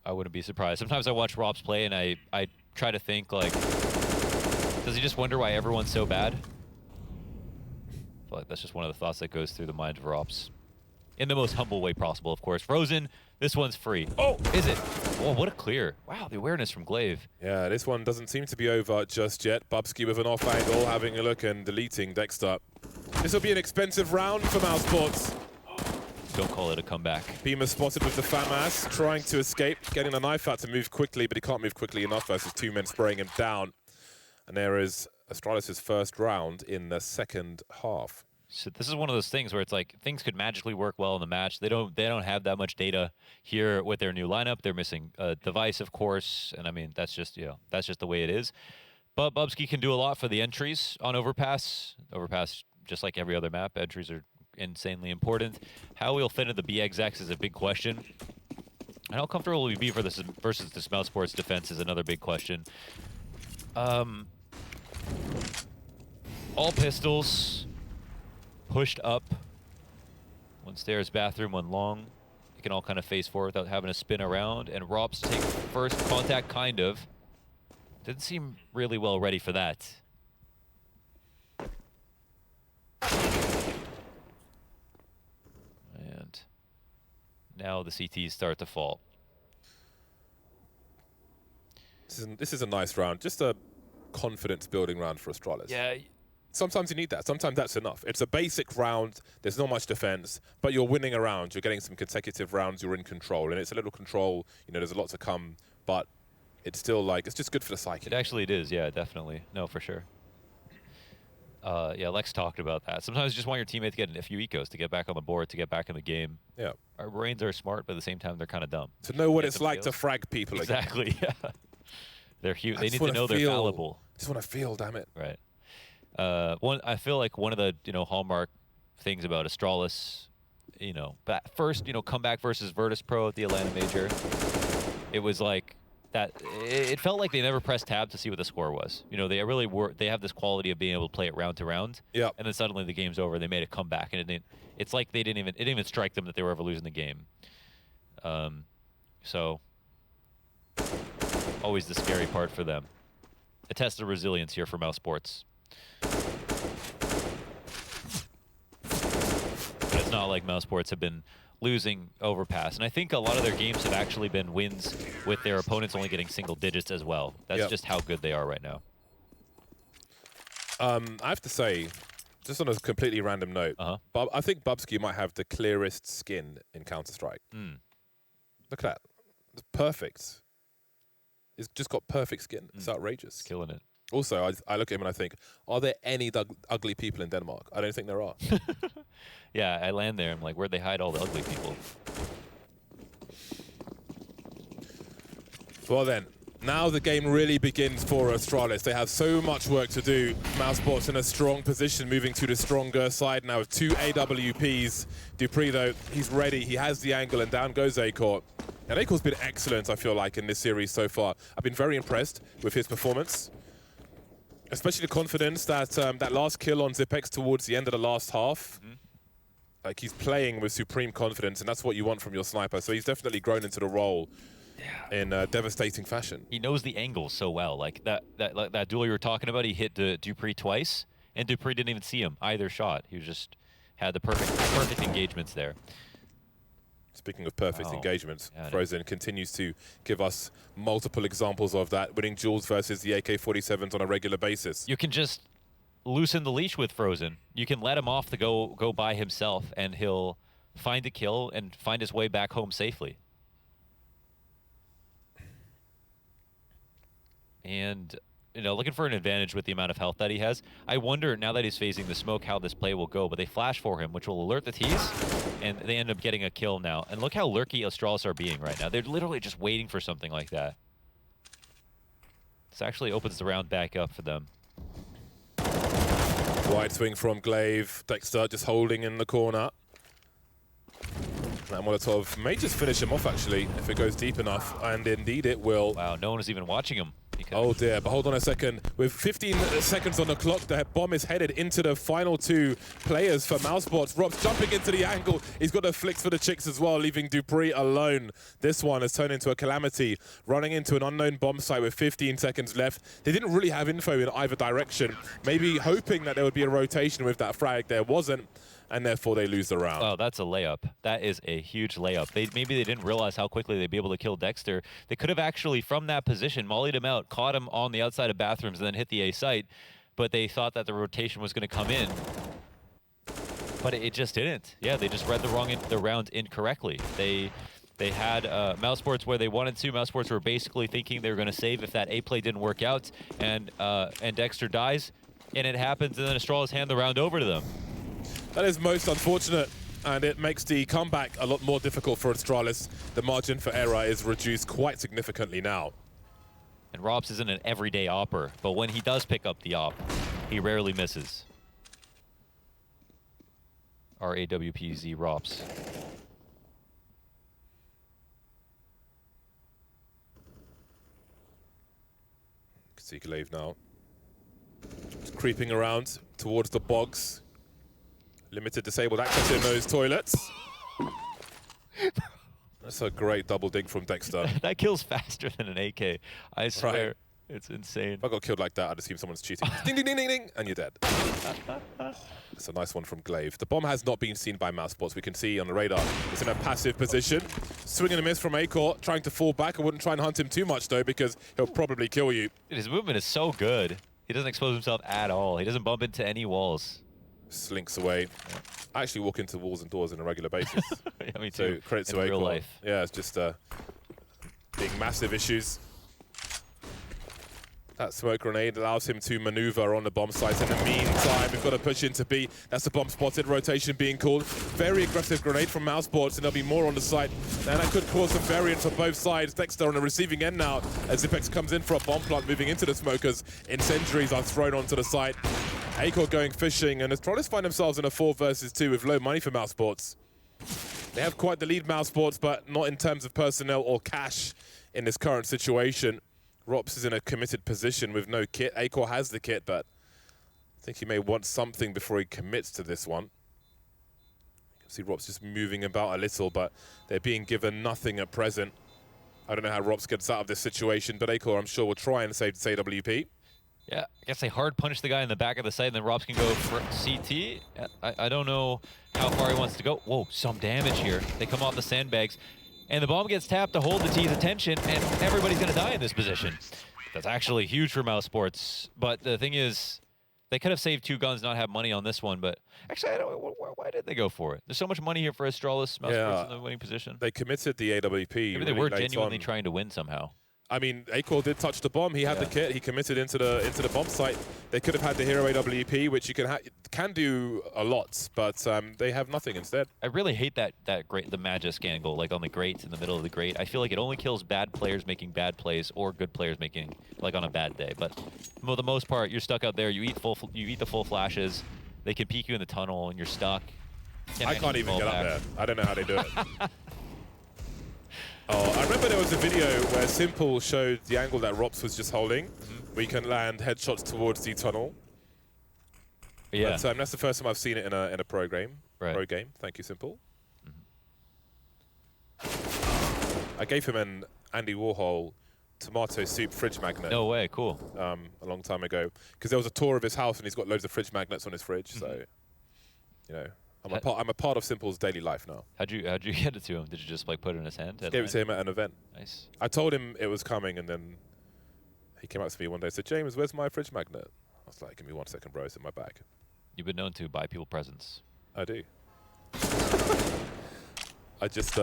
I wouldn't be surprised. Sometimes I watch Robs play and I try to think, like, does he just wonder why everyone's so bad? I feel like that's just one of the thoughts that goes through the mind of Robs. In the most humble way possible, of course. Frozen, this one's free. Oh, is it? Oh, what a clear. Wow, the awareness from Glaive. Yeah, this one doesn't seem to be over just yet. Bubsky with an off angle, having a look and deleting Dexter. This will be an expensive round for Mousesports. Don't call it a comeback. Beamer spotted with the FAMAS, trying to escape, getting the knife out to move quickly, but he can't move quickly enough versus 2 men spraying him down. And there is Astralis' first round in the second half. So this is one of those things where it's like things could magically work well in the match. They don't have that much data here with their new lineup. They're missing a device, of course, and I mean that's just the way it is. But Bubsky can do a lot for the entries on Overpass. Overpass, just like every other map, entries are insanely important. How we'll fit into the BXX is a big question. And how comfortable will we be for this versus this Mousesports defense is another big question. All pistols pushed up. One stairs, bathroom, one long. You can all kind of face forward without having to spin around. And Robs take first contact, kind of. Didn't seem really well ready for that. And now the CTs start to fall. This is a nice round. Just a confidence-building round for Astralis. Yeah. Sometimes you need that. Sometimes that's enough. It's a basic round. There's not much defense, but you're winning a round. You're getting some consecutive rounds. You're in control, and it's a little control. You know, there's a lot to come, but it's still like, it's just good for the psyche. It is, yeah, definitely. No, for sure. Yeah, Lex talked about that. Sometimes you just want your teammate to get a few ecos, to get back on the board, to get back in the game. Yeah. Our brains are smart, but at the same time, they're kind of dumb. To know what it's like to frag people again. Exactly, yeah. They're huge. They need to know they're fallible. Just want to feel, damn it. Right. I feel like one of the hallmark things about Astralis, first comeback versus Virtus Pro at the Atlanta Major. It was like that it felt like they never pressed tab to see what the score was. You know, they really were. They have this quality of being able to play it round to round. Yeah. And then suddenly the game's over. They made a comeback, and it's like it didn't even strike them that they were ever losing the game. So always the scary part for them. A test of resilience here for Mousesports. But it's not like Mousesports have been losing Overpass. And I think a lot of their games have actually been wins with their opponents only getting single digits as well. That's just how good they are right now. I have to say, just on a completely random note, I think Bubsky might have the clearest skin in Counter-Strike. Look at that. It's perfect. He's just got perfect skin. It's outrageous. It's killing it. Also, I look at him and I think, are there any ugly people in Denmark? I don't think there are. Yeah, I land there. I'm like, where'd they hide all the ugly people? Well then, now the game really begins for Astralis. They have so much work to do. Mousesports in a strong position, moving to the stronger side now with 2 AWPs. dupreeh, though, he's ready. He has the angle, and down goes Acor. And Acor's been excellent, I feel like, in this series so far. I've been very impressed with his performance. Especially the confidence that that last kill on Zipex towards the end of the last half. Like, he's playing with supreme confidence, and that's what you want from your sniper. So he's definitely grown into the role in devastating fashion. He knows the angles so well. Like that duel you were talking about, he hit dupreeh twice, and dupreeh didn't even see him either shot. He just had the perfect engagements there. Speaking of perfect engagements, Frozen continues to give us multiple examples of that, winning duels versus the AK-47s on a regular basis. You can just loosen the leash with Frozen. You can let him off to go by himself, and he'll find a kill and find his way back home safely. And, you know, looking for an advantage with the amount of health that he has. I wonder, now that he's phasing the smoke, how this play will go. But they flash for him, which will alert the tease, and they end up getting a kill now. And look how lurky Astralis are being right now. They're literally just waiting for something like that. This actually opens the round back up for them. Wide swing from Glaive. Dexter just holding in the corner. That Molotov may just finish him off, actually, if it goes deep enough. And indeed it will. Wow, no one is even watching him. Oh dear, but hold on a second. With 15 seconds on the clock, the bomb is headed into the final 2 players for Mousesports. Rob's jumping into the angle. He's got the flicks for the chicks as well, leaving dupreeh alone. This one has turned into a calamity, running into an unknown bomb site with 15 seconds left. They didn't really have info in either direction. Maybe hoping that there would be a rotation with that frag. There wasn't, and therefore they lose the round. Oh, that's a layup. That is a huge layup. Maybe they didn't realize how quickly they'd be able to kill Dexter. They could have actually, from that position, mollied him out, caught him on the outside of bathrooms, and then hit the A site. But they thought that the rotation was going to come in. But it just didn't. Yeah, they just read the round incorrectly. They had Mousesports where they wanted to. Mousesports were basically thinking they were going to save if that A play didn't work out, and Dexter dies, and it happens, and then Astralis hand the round over to them. That is most unfortunate, and it makes the comeback a lot more difficult for Astralis. The margin for error is reduced quite significantly now. And Rops isn't an everyday opper, but when he does pick up the op, he rarely misses. RAWPZ Rops. See Glaive now. Just creeping around towards the bogs. Limited disabled access in those toilets. That's a great double dig from Dexter. That kills faster than an AK. I swear. Right. It's insane. If I got killed like that, I'd assume someone's cheating. Ding, ding, ding, ding, ding, and you're dead. That's a nice one from Glaive. The bomb has not been seen by Mousesports. We can see on the radar. It's in a passive position. Swing and a miss from Acor, trying to fall back. I wouldn't try and hunt him too much, though, because he'll probably kill you. His movement is so good. He doesn't expose himself at all. He doesn't bump into any walls. Slinks away. I actually walk into walls and doors on a regular basis. Yeah, me too. So credit to in real Acor. life. Yeah, it's just big, massive issues. That smoke grenade allows him to maneuver on the bomb site. In the meantime, we've got to push into B. That's the bomb spotted. Rotation being called. Very aggressive grenade from Mousesports, and there'll be more on the site. And that could cause some variance for both sides. Dexter on the receiving end now, as Zipex comes in for a bomb plant, moving into the smokers. Incendiaries are thrown onto the site. Acor going fishing, and Astralis find themselves in a 4 versus 2 with low money for Mousesports. They have quite the lead, Mousesports, but not in terms of personnel or cash in this current situation. Rops is in a committed position with no kit. Acor has the kit, but I think he may want something before he commits to this one. You can see Rops just moving about a little, but they're being given nothing at present. I don't know how Rops gets out of this situation, but Acor, I'm sure, will try and save this AWP. Yeah, I guess they hard punch the guy in the back of the site, and then Rops can go for CT. I don't know how far he wants to go. Whoa, some damage here. They come off the sandbags, and the bomb gets tapped to hold the T's attention, and everybody's going to die in this position. That's actually huge for Mousesports. But the thing is, they could have saved 2 guns, not have money on this one, but actually, I don't, why did they go for it? There's so much money here for Astralis. Mousesports in the winning position. They committed the AWP. Maybe really they were genuinely trying to win somehow. I mean, Acor did touch the bomb. He had the kit. He committed into the bomb site. They could have had the hero AWP, which you can do a lot, but they have nothing instead. I really hate the Magisk angle, like on the grate, in the middle of the grate. I feel like it only kills bad players making bad plays or good players making, like, on a bad day. But for the most part, you're stuck out there. You eat the full flashes. They can peek you in the tunnel, and you're stuck. I can't even get up there. I don't know how they do it. Oh, I remember there was a video where Simple showed the angle that Rops was just holding, where you can land headshots towards the tunnel. Yeah. But, that's the first time I've seen it in a pro game. Right. Pro game. Thank you, Simple. I gave him an Andy Warhol tomato soup fridge magnet. No way, cool. A long time ago, because there was a tour of his house and he's got loads of fridge magnets on his fridge. So, you know. I'm a part of Simple's daily life now. How'd you get it to him? Did you just like put it in his hand? Gave it to him at an event. Nice. I told him it was coming, and then he came up to me one day and said, "James, where's my fridge magnet?" I was like, "Give me 1 second, bro. It's in my bag." You've been known to buy people presents. I do. I just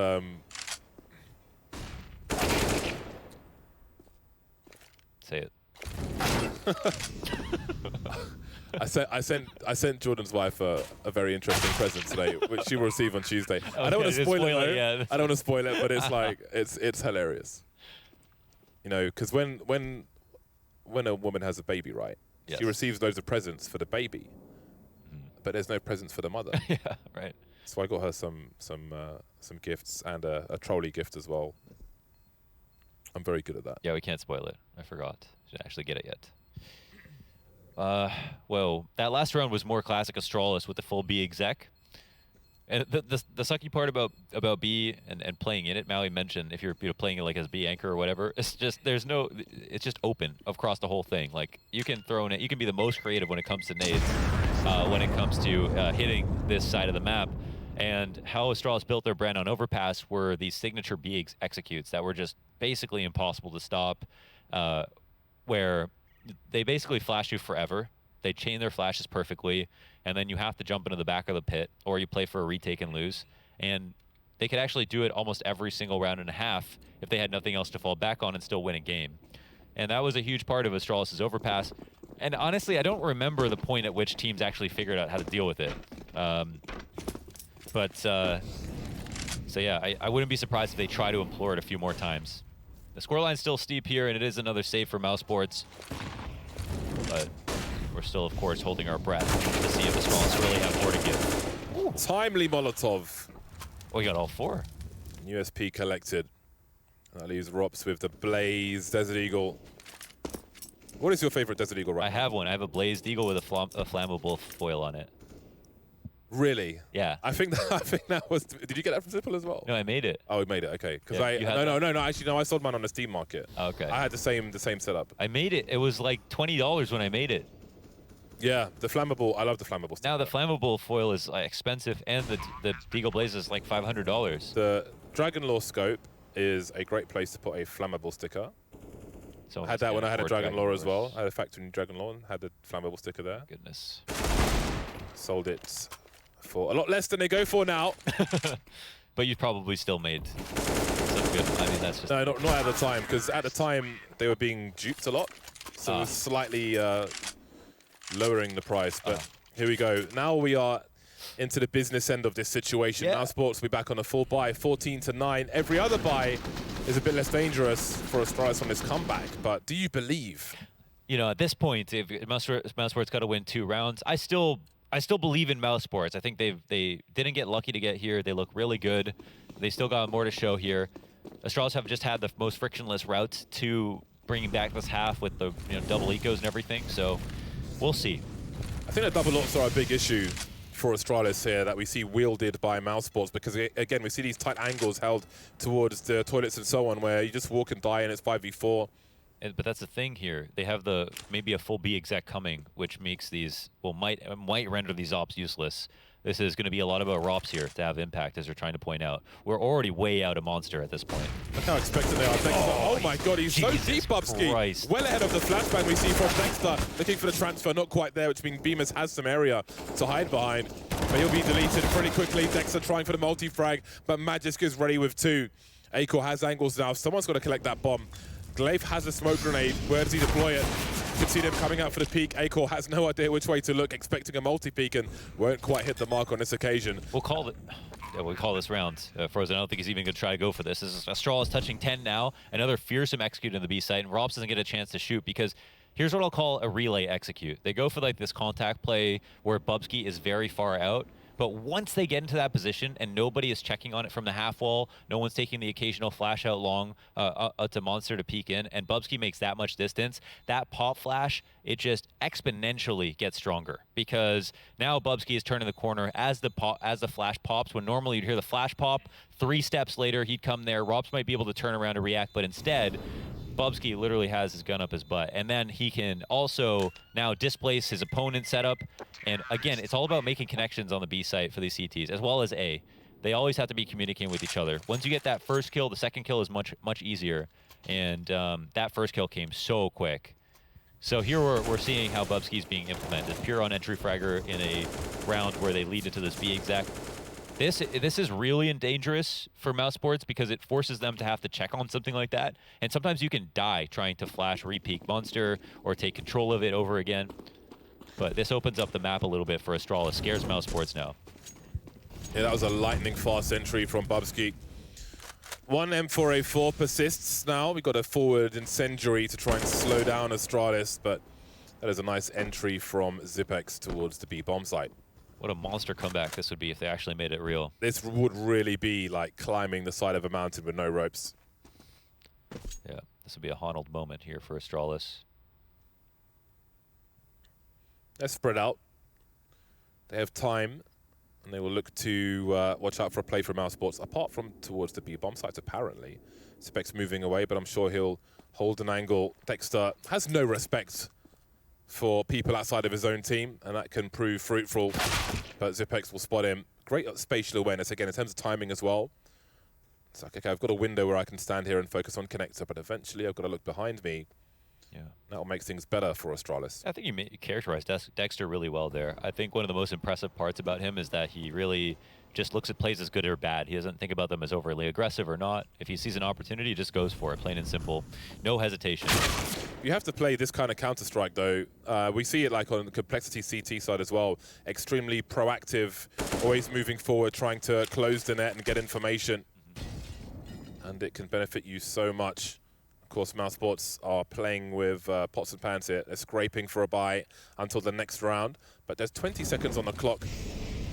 Say it. I sent Jordan's wife a very interesting present today, which she will receive on Tuesday. I don't want to spoil it, though. Yeah. I don't want to spoil it, but it's like it's hilarious. You know, because when a woman has a baby, right? Yes. She receives loads of presents for the baby, but there's no presents for the mother. Yeah, right. So I got her some gifts and a trolley gift as well. I'm very good at that. Yeah, we can't spoil it. I forgot. Didn't actually get it yet. Well, that last round was more classic Astralis with the full B exec. And the sucky part about B and playing in it, Maui mentioned, if you're playing it like as B anchor or whatever, it's just it's just open across the whole thing. Like you can throw in it, you can be the most creative when it comes to nades, when it comes to hitting this side of the map. And how Astralis built their brand on Overpass were these signature B executes that were just basically impossible to stop, where they basically flash you forever. They chain their flashes perfectly, and then you have to jump into the back of the pit, or you play for a retake and lose. And they could actually do it almost every single round and a half if they had nothing else to fall back on and still win a game. And that was a huge part of Astralis' Overpass. And honestly, I don't remember the point at which teams actually figured out how to deal with it. So yeah, I wouldn't be surprised if they try to implore it a few more times. The scoreline's still steep here, and it is another save for Mousesports. But we're still, of course, holding our breath to see if Astralis really have more to give. Ooh. Timely Molotov. Oh, we got all 4. USP collected. That leaves Rops with the Blaze Desert Eagle. What is your favorite Desert Eagle right now? I have one. I have a Blazed Eagle with a flammable foil on it. Really? Yeah. I think that was. Did you get that from Simple as well? No, I made it. Oh, we made it. Okay. Because Yeah, no. Actually, no. I sold mine on the Steam market. Okay. I had the same setup. I made it. It was like $20 when I made it. Yeah, the flammable. I love the flammable stuff. Now the flammable foil is expensive, and the Eagle Blaze is like $500. The Dragon Lore scope is a great place to put a flammable sticker. So I had that when I had a Dragon Lore as well. I had a factory Dragon Lore and had a flammable sticker there. Goodness. Sold it for a lot less than they go for now. But you probably still made some good. I mean, that's just... No, not at the time, because at the time they were being duped a lot. So it was slightly lowering the price. But here we go. Now we are into the business end of this situation. Yeah. Mousesports will be back on a full buy, 14-9. Every other buy is a bit less dangerous for Astralis on this comeback. But do you believe? You know, at this point, if Mousesports got to win 2 rounds, I still I still believe in Mousesports. I think they didn't get lucky to get here. They look really good. They still got more to show here. Astralis have just had the most frictionless route to bringing back this half with the double ecos and everything. So we'll see. I think the double ops are a big issue for Astralis here that we see wielded by Mousesports, because again we see these tight angles held towards the toilets and so on, where you just walk and die and it's 5v4. But that's the thing here. They have maybe a full B exec coming, which makes these, well, might render these ops useless. This is going to be a lot about ROPS here to have impact, as they're trying to point out. We're already way out of Monster at this point. Look how expected they are. Dexter, oh my god, he's so deep, Bubsky. Christ. Well ahead of the flashbang we see from Dexter. Looking for the transfer, not quite there, which means Bemis has some area to hide behind. But he'll be deleted pretty quickly. Dexter trying for the multi-frag, but Magisk is ready with 2. Acor has angles now. Someone's got to collect that bomb. Glaive has a smoke grenade. Where does he deploy it? You can see them coming out for the peak. Acor has no idea which way to look, expecting a multi-peek, and won't quite hit the mark on this occasion. We'll call this round Frozen. I don't think he's even going to try to go for this. This is Astralis touching 10 now. Another fearsome execute in the B site, and Robs doesn't get a chance to shoot because here's what I'll call a relay execute. They go for like this contact play where Bubsky is very far out. But once they get into that position and nobody is checking on it from the half wall, no one's taking the occasional flash out long to Monster to peek in, and Bubsky makes that much distance, that pop flash, it just exponentially gets stronger, because now Bubsky is turning the corner as the flash pops, when normally you'd hear the flash pop, 3 steps later he'd come there, Robs might be able to turn around and react, but instead, Bubsky literally has his gun up his butt. And then he can also now displace his opponent's setup. And again, it's all about making connections on the B site for these CTs, as well as A. They always have to be communicating with each other. Once you get that first kill, the second kill is much, much easier. And that first kill came so quick. So here we're seeing how Bubsky's being implemented. Pure on entry fragger in a round where they lead into this B exec. This is really dangerous for Mousesports because it forces them to have to check on something like that. And sometimes you can die trying to flash re-peek Monster or take control of it over again. But this opens up the map a little bit for Astralis. Scares Mousesports now. Yeah, that was a lightning fast entry from Bubsky. 1 M4A4 persists now. We've got a forward incendiary to try and slow down Astralis, but that is a nice entry from Zipex towards the B bomb site. What a monster comeback this would be if they actually made it real. This would really be like climbing the side of a mountain with no ropes. Yeah, this would be a Honnold moment here for Astralis. They're spread out. They have time, and they will look to watch out for a play from Mousesports, apart from towards the B bomb sites, apparently. Zipex moving away, but I'm sure he'll hold an angle. Dexter has no respect for people outside of his own team, and that can prove fruitful. But Zipex will spot him. Great spatial awareness, again, in terms of timing as well. It's like, okay, I've got a window where I can stand here and focus on connector, but eventually I've got to look behind me. Yeah, that'll make things better for Astralis. I think you characterized Dexter really well there. I think one of the most impressive parts about him is that he really just looks at plays as good or bad. He doesn't think about them as overly aggressive or not. If he sees an opportunity, he just goes for it, plain and simple. No hesitation. You have to play this kind of Counter-Strike, though. We see it like on the Complexity CT side as well. Extremely proactive, always moving forward, trying to close the net and get information. And it can benefit you so much. Of course, Mousesports are playing with pots and pans here. They're scraping for a bye until the next round. But there's 20 seconds on the clock.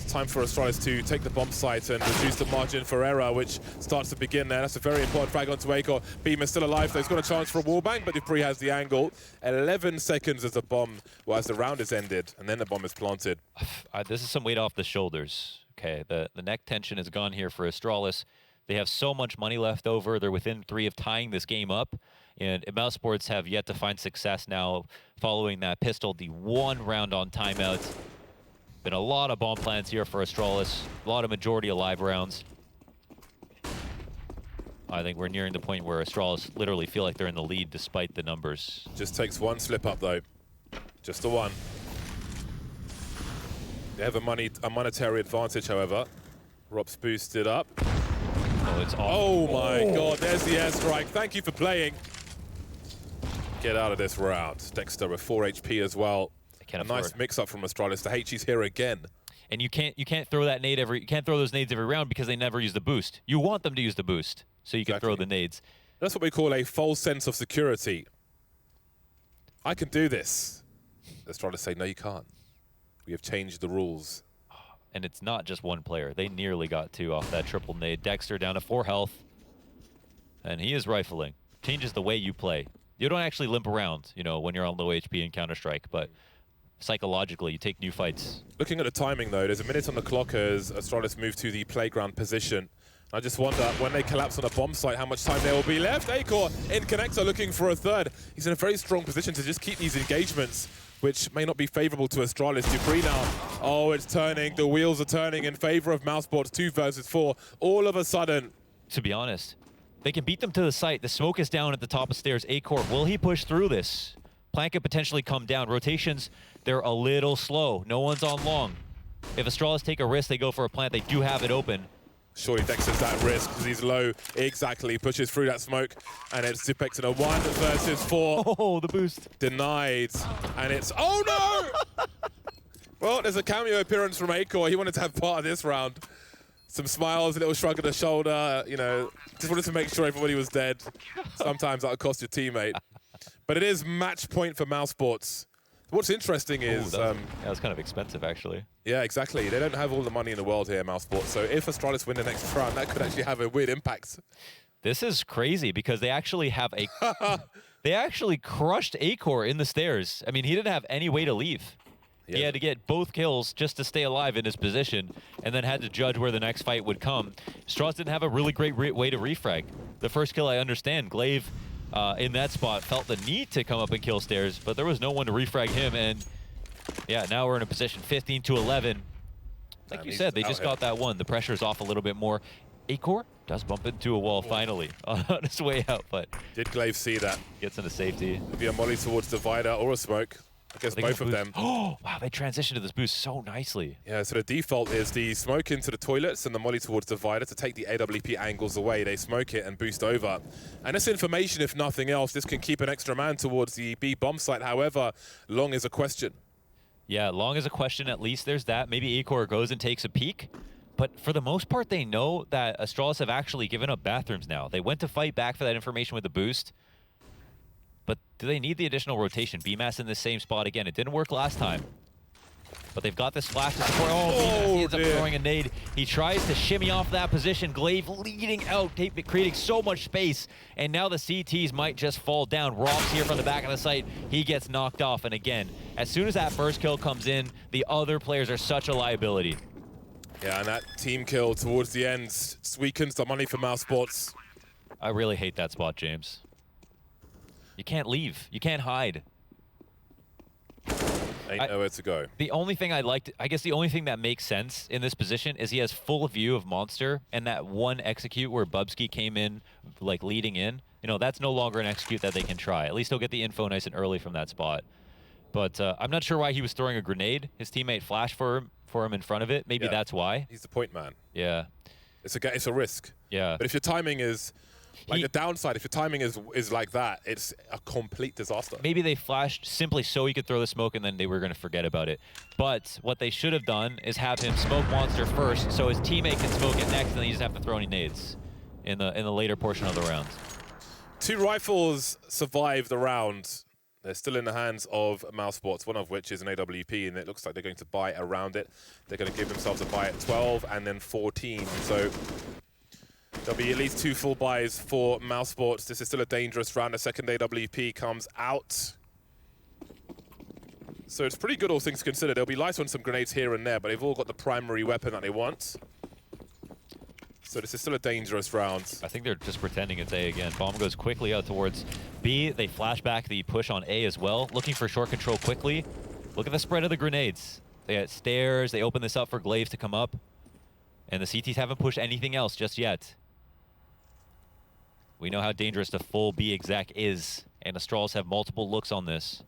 It's time for Astralis to take the bomb site and reduce the margin for error, which starts to begin there. That's a very important frag onto Acor. Beam is still alive, so he's got a chance for a wallbang, but Dupree has the angle. 11 seconds as the bomb, well, as the round is ended, and then the bomb is planted. This is some weight off the shoulders. Okay, the neck tension is gone here for Astralis. They have so much money left over. They're within 3 of tying this game up. And Mousesports have yet to find success now following that pistol, the 1 round on timeout. Been a lot of bomb plants here for Astralis. A lot of majority of live rounds. I think we're nearing the point where Astralis literally feel like they're in the lead despite the numbers. Just takes 1 slip up, though. Just the 1. They have a monetary advantage, however. Rob's boosted up. Oh, it's oh my god, there's the airstrike. Thank you for playing. Get out of this round. Dexter with 4 HP as well. A nice mix-up from Astralis. The H is here again. And you can't throw that nade you can't throw those nades every round because they never use the boost. You want them to use the boost so you can throw the nades. That's what we call a false sense of security. I can do this. Astralis say, no, you can't. We have changed the rules. And it's not just one player. They nearly got 2 off that triple nade. Dexter down to 4 health. And he is rifling. Changes the way you play. You don't actually limp around, you know, when you're on low HP in Counter-Strike, but psychologically, you take new fights. Looking at the timing, though, there's a minute on the clock as Astralis move to the playground position. I just wonder, when they collapse on a bomb site, how much time there will be left. Acor in connector looking for a third. He's in a very strong position to just keep these engagements, which may not be favorable to Astralis. Dupree now, oh, it's turning. The wheels are turning in favor of Mousesports. 2 versus 4. All of a sudden. To be honest, they can beat them to the site. The smoke is down at the top of stairs. Acor, will he push through this? Plant could potentially come down. Rotations, they're a little slow. No one's on long. If Astralis take a risk, they go for a plant. They do have it open. Surely Dexter's at risk because he's low. Exactly, pushes through that smoke, and it's depicted a 1 versus 4. Oh, the boost. Denied, and it's, oh no! Well, there's a cameo appearance from Acor. He wanted to have part of this round. Some smiles, a little shrug of the shoulder, you know, just wanted to make sure everybody was dead. Sometimes that'll cost your teammate. But it is match point for Mousesports. What's interesting is... that was kind of expensive, actually. Yeah, exactly. They don't have all the money in the world here, Mousesports. So if Astralis win the next round, that could actually have a weird impact. This is crazy because they actually have a... they actually crushed Acor in the stairs. I mean, he didn't have any way to leave. Yeah. He had to get both kills just to stay alive in his position, and then had to judge where the next fight would come. Strauss didn't have a really great way to refrag. The first kill, I understand. Glaive, in that spot, felt the need to come up and kill stairs, but there was no one to refrag him, and yeah, now we're in a position 15 to 11. Like you said, they just got that one. The pressure's off a little bit more. Acor does bump into a wall finally on his way out, but... Did Glaive see that? Gets into safety. Maybe a molly towards Divider or a smoke. I guess both of them. Oh, wow, they transitioned to this boost so nicely. Yeah, so the default is the smoke into the toilets and the molly towards Divider to take the AWP angles away. They smoke it and boost over. And this information, if nothing else, this can keep an extra man towards the B bomb site. However, long is a question. Yeah, long is a question. At least there's that. Maybe Acor goes and takes a peek. But for the most part, they know that Astralis have actually given up bathrooms now. They went to fight back for that information with the boost. But do they need the additional rotation? BMAS in the same spot again. It didn't work last time. But they've got this flash to support. Oh, BMAS ends up throwing a nade. He tries to shimmy off that position. Glaive leading out, creating so much space. And now the CTs might just fall down. Rob's here from the back of the site. He gets knocked off. And again, as soon as that first kill comes in, the other players are such a liability. Yeah, and that team kill towards the end weakens the money for Mousesports. I really hate that spot, James. You can't leave. You can't hide. Ain't nowhere to go. The only thing I guess the only thing that makes sense in this position is he has full view of Monster, and that one execute where Bubsky came in, like leading in, you know, that's no longer an execute that they can try. At least he'll get the info nice and early from that spot. But I'm not sure why he was throwing a grenade. His teammate flashed for him in front of it. Maybe that's why. He's the point man. Yeah. It's a risk. Yeah. But if your timing is... Like the downside, if your timing is like that, it's a complete disaster. Maybe they flashed simply so he could throw the smoke and then they were going to forget about it. But what they should have done is have him smoke Monster first so his teammate can smoke it next and then he doesn't have to throw any nades in the later portion of the round. 2 rifles survive the round. They're still in the hands of Mousesports, one of which is an AWP, and it looks like they're going to buy around it. They're going to give themselves a buy at 12 and then 14. So there'll be at least 2 full buys for Mousesports. This is still a dangerous round. The second AWP comes out. So it's pretty good, all things considered. There'll be lights on some grenades here and there, but they've all got the primary weapon that they want. So this is still a dangerous round. I think they're just pretending it's A again. Bomb goes quickly out towards B. They flash back the push on A as well. Looking for short control quickly. Look at the spread of the grenades. They got stairs. They open this up for Glaive to come up. And the CTs haven't pushed anything else just yet. We know how dangerous the full B exec is. And Astralis have multiple looks on this.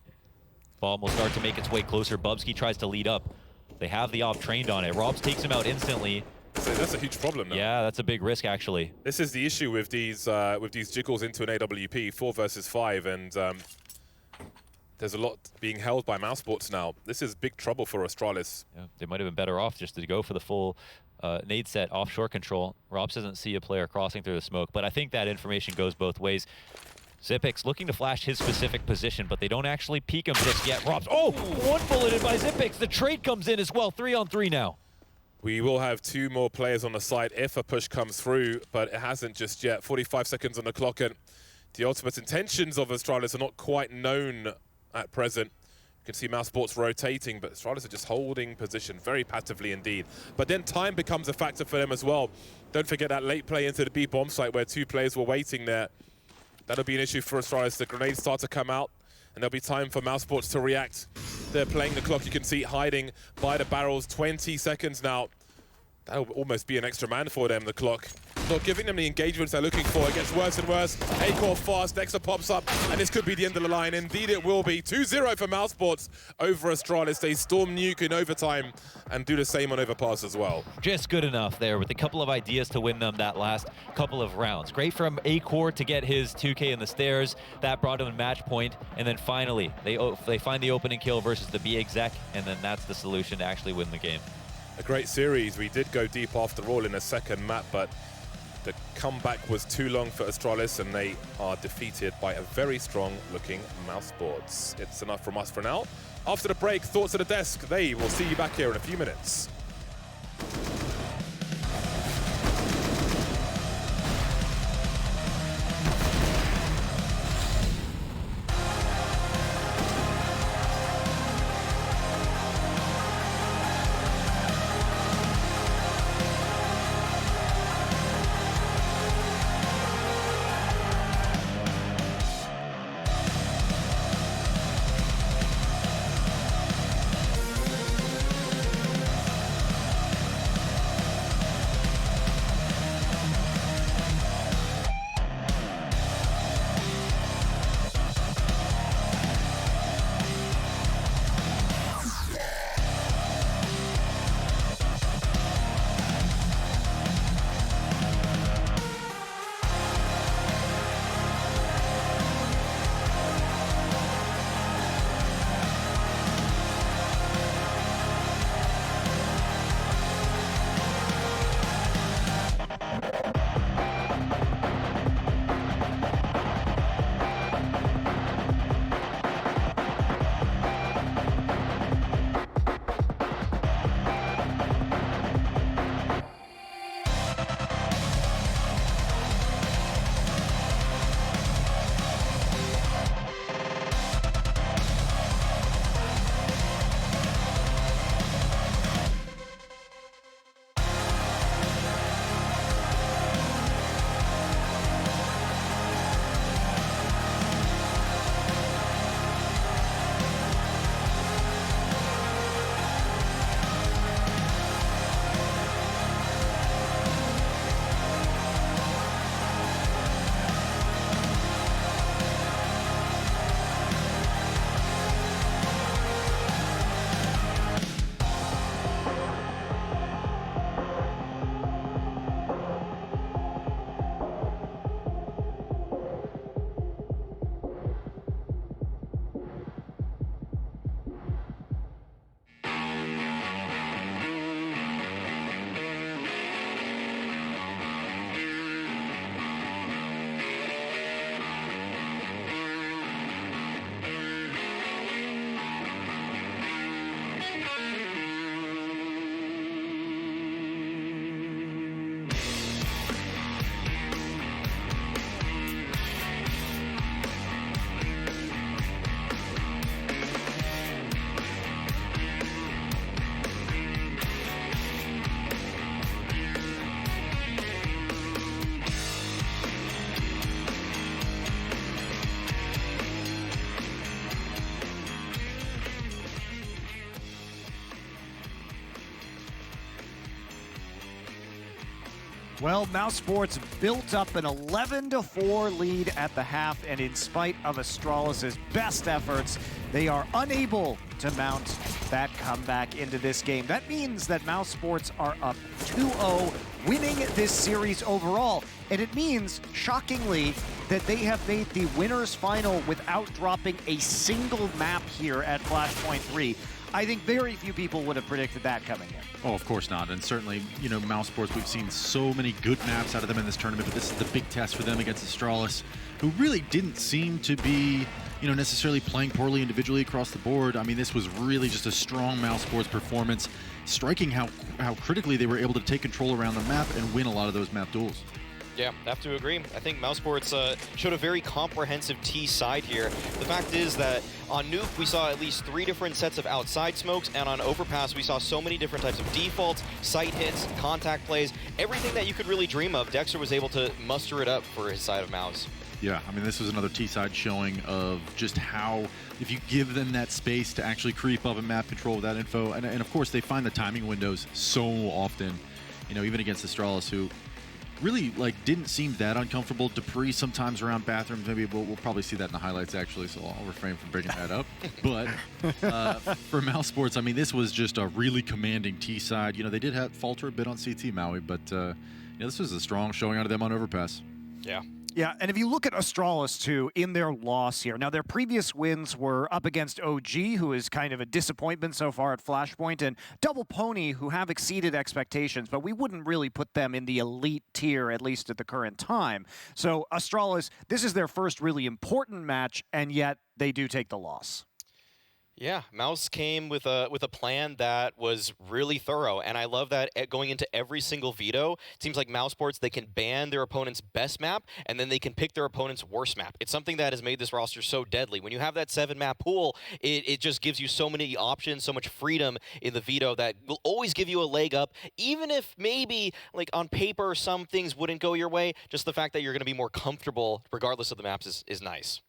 Bomb will start to make its way closer. Bubsky tries to lead up. They have the op trained on it. Robs takes him out instantly. So that's a huge problem now. Yeah, that's a big risk, actually. This is the issue with these jiggles into an AWP, 4 versus 5, and there's a lot being held by Mousesports now. This is big trouble for Astralis. Yeah, they might have been better off just to go for the full nade set offshore control. Robs doesn't see a player crossing through the smoke, but I think that information goes both ways. Xyp9x looking to flash his specific position, but they don't actually peek him just yet. Robs, oh, one bulleted by Xyp9x. The trade comes in as well, 3-on-3 now. We will have 2 more players on the side if a push comes through, but it hasn't just yet. 45 seconds on the clock, and the ultimate intentions of Astralis are not quite known at present. You can see Mousesports rotating, but Astralis are just holding position very passively indeed. But then time becomes a factor for them as well. Don't forget that late play into the B bomb site where 2 players were waiting there. That'll be an issue for Astralis. The grenades start to come out, and there'll be time for Mousesports to react. They're playing the clock. You can see hiding by the barrels. 20 seconds now. That'll almost be an extra man for them, the clock. Not giving them the engagements they're looking for. It gets worse and worse. A-Core fast. Nexa pops up, and this could be the end of the line. Indeed, it will be. 2-0 for Mousesports over Astralis. They storm nuke in overtime and do the same on Overpass as well. Just good enough there with a couple of ideas to win them that last couple of rounds. Great from A-Core to get his 2K in the stairs. That brought him a match point. And then finally, they find the opening kill versus the B exec, and then that's the solution to actually win the game. A great series. We did go deep after all in a second map, but the comeback was too long for Astralis, and they are defeated by a very strong-looking Mousesports. It's enough from us for now. After the break, thoughts at the desk. They will see you back here in a few minutes. Well, Mousesports built up an 11-4 lead at the half, and in spite of Astralis' best efforts, they are unable to mount that comeback into this game. That means that Mousesports are up 2-0, winning this series overall. And it means, shockingly, that they have made the winners final without dropping a single map here at Flashpoint 3. I think very few people would have predicted that coming in. Oh, of course not. And certainly, you know, Mousesports, we've seen so many good maps out of them in this tournament, but this is the big test for them against Astralis. who really didn't seem to be, necessarily playing poorly individually across the board. I mean, this was really just a strong Mousesports performance, striking how critically they were able to take control around the map and win a lot of those map duels. Yeah, I have to agree. I think Mousesports showed a very comprehensive T side here. The fact is that on Nuke, we saw at least 3 different sets of outside smokes, and on Overpass, we saw so many different types of defaults, site hits, contact plays, everything that you could really dream of. Dexter was able to muster it up for his side of Mouse. Yeah, I mean, this was another T-side showing of just how, if you give them that space to actually creep up and map control with that info, and of course, they find the timing windows so often, even against Astralis, who really didn't seem that uncomfortable. Dupree sometimes around bathrooms. Maybe we'll probably see that in the highlights, actually, so I'll refrain from bringing that up. But for Mousesports, I mean, this was just a really commanding T-side. They did falter a bit on CT Maui, but this was a strong showing out of them on Overpass. Yeah. Yeah, and if you look at Astralis, too, in their loss here, now their previous wins were up against OG, who is kind of a disappointment so far at Flashpoint, and Double Pony, who have exceeded expectations, but we wouldn't really put them in the elite tier, at least at the current time. So Astralis, this is their first really important match, and yet they do take the loss. Yeah, Mouse came with a plan that was really thorough, and I love that going into every single veto, it seems like Mousesports, they can ban their opponent's best map, and then they can pick their opponent's worst map. It's something that has made this roster so deadly. When you have that 7-map pool, it just gives you so many options, so much freedom in the veto that will always give you a leg up, even if maybe, on paper, some things wouldn't go your way. Just the fact that you're going to be more comfortable, regardless of the maps, is nice.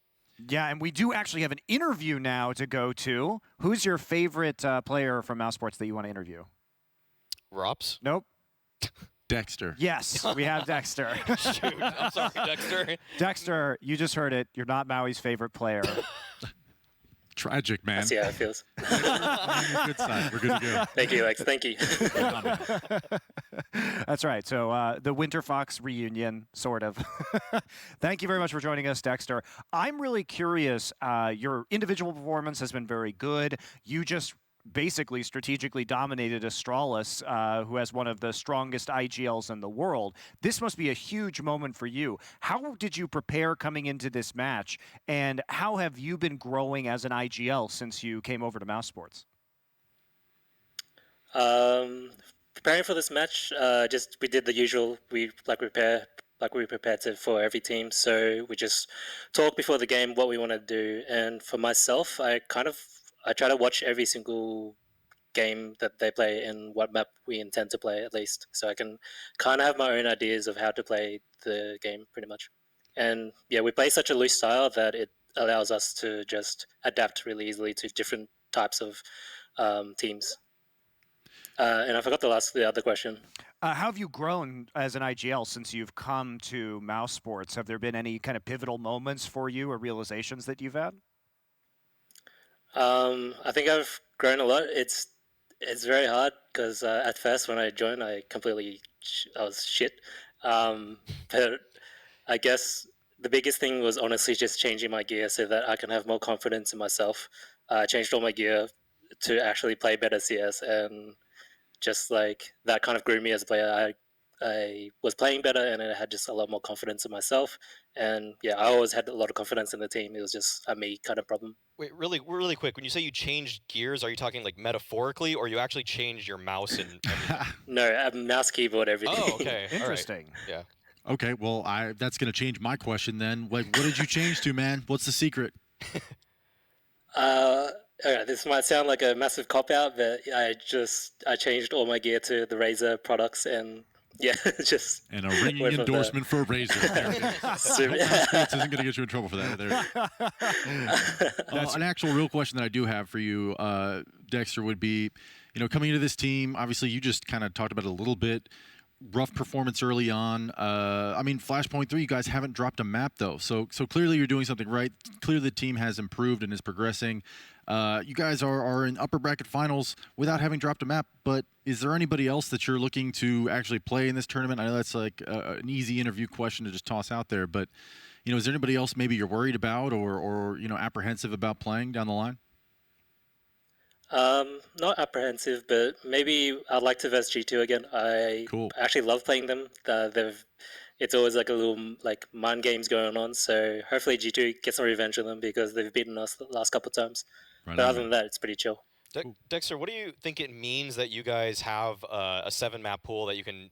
Yeah, and we do actually have an interview now to go to. Who's your favorite player from Mousesports that you want to interview? Rops? Nope. Dexter. Yes, we have Dexter. Shoot, I'm sorry, Dexter. Dexter, you just heard it. You're not Maui's favorite player. Tragic, man. I see how it feels. Good side. We're good to go. Thank you, Lex. Thank you. That's right. So the Winter Fox reunion, sort of. Thank you very much for joining us, Dexter. I'm really curious. Your individual performance has been very good. You just basically strategically dominated Astralis, who has one of the strongest IGLs in the world. This must be a huge moment for you. How did you prepare coming into this match, and how have you been growing as an IGL since you came over to Mousesports? Preparing for this match, we did the usual. We prepare like we prepared to for every team. So we just talk before the game what we want to do. And for myself, I try to watch every single game that they play and what map we intend to play, at least, so I can kind of have my own ideas of how to play the game, pretty much. And yeah, we play such a loose style that it allows us to just adapt really easily to different types of teams. And I forgot the other question. How have you grown as an IGL since you've come to Mousesports? Have there been any kind of pivotal moments for you or realizations that you've had? I think I've grown a lot. It's very hard because at first when I joined, I was shit. But I guess the biggest thing was honestly just changing my gear so that I can have more confidence in myself. I changed all my gear to actually play better CS, and just that kind of grew me as a player. I was playing better, and I had just a lot more confidence in myself. And yeah, I always had a lot of confidence in the team. It was just a me kind of problem. Wait, really quick. When you say you changed gears, are you talking metaphorically, or you actually changed your mouse and everything? No, mouse, keyboard, everything. Oh, okay. Interesting. Right. Yeah. Okay, well, that's going to change my question then. What did you change to, man? What's the secret? Okay, this might sound like a massive cop-out, but I changed all my gear to the Razer products, and yeah, just... And a ringing endorsement for Razer. Mousesports isn't going to get you in trouble for that. There. An actual real question that I do have for you, Dexter, would be, coming into this team, obviously you just kind of talked about it a little bit. Rough performance early on. I mean, Flashpoint 3, you guys haven't dropped a map, though. So clearly you're doing something right. Clearly the team has improved and is progressing. You guys are in upper bracket finals without having dropped a map, but is there anybody else that you're looking to actually play in this tournament? I know that's like an easy interview question to just toss out there, but, is there anybody else maybe you're worried about or apprehensive about playing down the line? Not apprehensive, but maybe I'd like to verse G2 again. I Cool. actually love playing them. it's always like a little like mind games going on. So hopefully G2 gets some revenge on them because they've beaten us the last couple of times. Right But on, other man. than that, it's pretty chill. Dexter, what do you think it means that you guys have a 7-map pool that you can,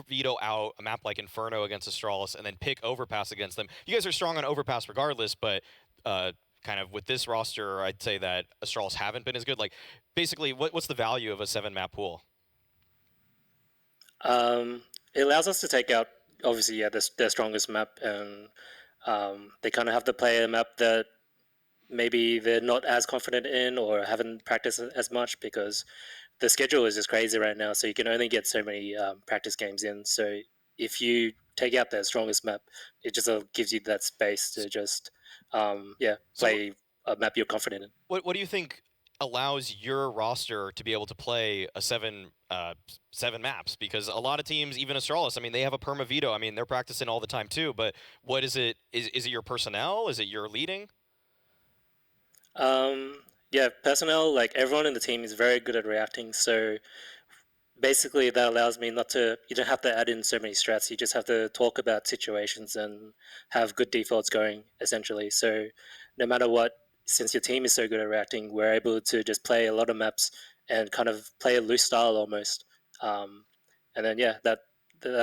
veto out a map like Inferno against Astralis and then pick Overpass against them? You guys are strong on Overpass regardless, but kind of with this roster, I'd say that Astralis haven't been as good. Like, basically, what's the value of a 7-map pool? It allows us to take out, obviously, yeah, their strongest map, and they kind of have to play a map that maybe they're not as confident in or haven't practiced as much because the schedule is just crazy right now. So you can only get so many practice games in. So if you take out their strongest map, it just gives you that space to just, play a map you're confident in. What do you think allows your roster to be able to play a 7 maps? Because a lot of teams, even Astralis, I mean, they have a perma veto. I mean, they're practicing all the time too. But what is it? Is it your personnel? Is it your leading? Yeah, personnel, like everyone in the team is very good at reacting. So basically that allows me not to, you don't have to add in so many strats. You just have to talk about situations and have good defaults going, essentially. So no matter what, since your team is so good at reacting, we're able to just play a lot of maps and kind of play a loose style almost. And then, yeah, that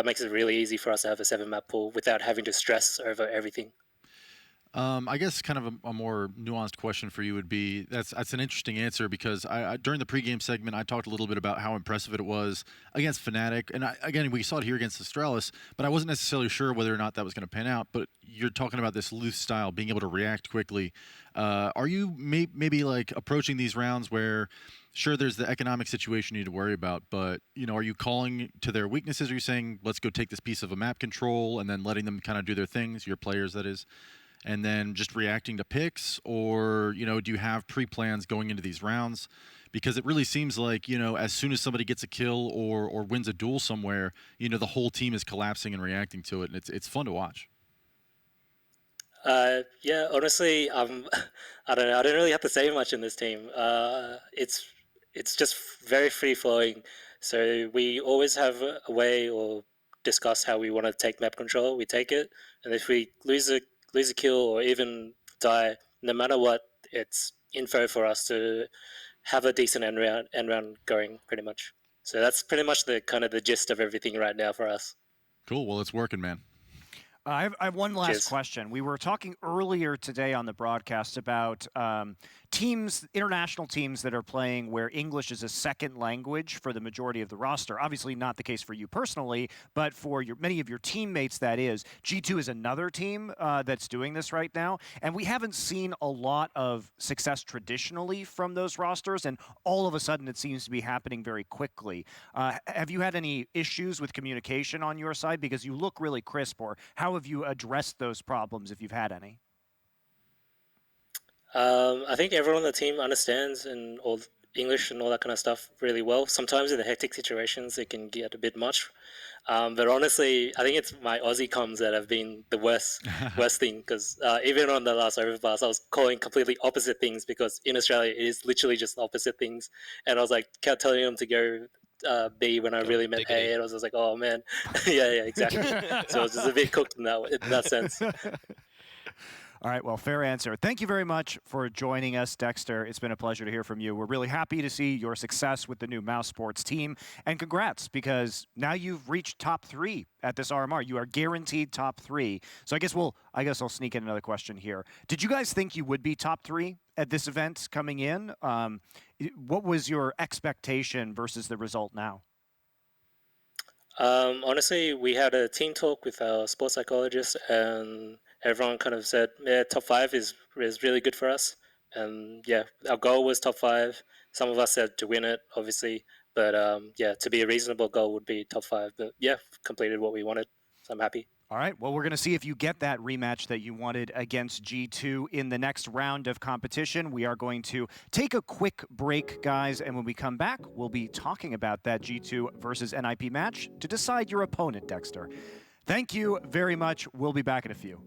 makes it really easy for us to have a 7-map pool without having to stress over everything. I guess kind of a more nuanced question for you would be that's an interesting answer because I during the pregame segment I talked a little bit about how impressive it was against Fnatic, and again we saw it here against Astralis, but I wasn't necessarily sure whether or not that was going to pan out. But you're talking about this loose style, being able to react quickly. Are you maybe like approaching these rounds where? Sure, there's the economic situation you need to worry about, but are you calling to their weaknesses? Are you saying let's go take this piece of a map control and then letting them kind of do their things, your players that is, and then just reacting to picks, or do you have pre-plans going into these rounds? Because it really seems like as soon as somebody gets a kill or wins a duel somewhere, the whole team is collapsing and reacting to it, and it's fun to watch. Yeah, honestly, I don't know. I don't really have to say much in this team. It's just very free flowing. So we always have a way or discuss how we want to take map control. We take it, and if we lose a kill or even die, no matter what, it's info for us to have a decent end round going, pretty much. So that's pretty much the kind of the gist of everything right now for us. Cool. Well, it's working, man. I have one last Cheers. question. We were talking earlier today on the broadcast about teams, international teams that are playing where English is a second language for the majority of the roster. Obviously not the case for you personally, but for many of your teammates that is. G2 is another team that's doing this right now, and we haven't seen a lot of success traditionally from those rosters, and all of a sudden it seems to be happening very quickly. Have you had any issues with communication on your side? Because you look really crisp, or how have you addressed those problems if you've had any? I think everyone on the team understands and all English and all that kind of stuff really well. Sometimes in the hectic situations, it can get a bit much. But honestly, I think it's my Aussie comms that have been the worst thing, because even on the last Overpass, I was calling completely opposite things because in Australia, it is literally just opposite things. And I was like, kept telling them to go B when I really meant A, and I was just like, oh man, yeah, exactly. So I was just a bit cooked in that sense. All right, well, fair answer. Thank you very much for joining us, Dexter. It's been a pleasure to hear from you. We're really happy to see your success with the new Mousesports team, and congrats, because now you've reached top 3 at this RMR. You are guaranteed top 3. So I guess I'll sneak in another question here. Did you guys think you would be top 3 at this event coming in? What was your expectation versus the result now? Honestly, we had a team talk with our sports psychologist, and everyone kind of said, yeah, top 5 is really good for us. And yeah, our goal was top 5. Some of us said to win it, obviously, but yeah, to be a reasonable goal would be top 5. But yeah, completed what we wanted, so I'm happy. All right, well, we're going to see if you get that rematch that you wanted against G2 in the next round of competition. We are going to take a quick break, guys, and when we come back, we'll be talking about that G2 versus NIP match to decide your opponent, Dexter. Thank you very much. We'll be back in a few.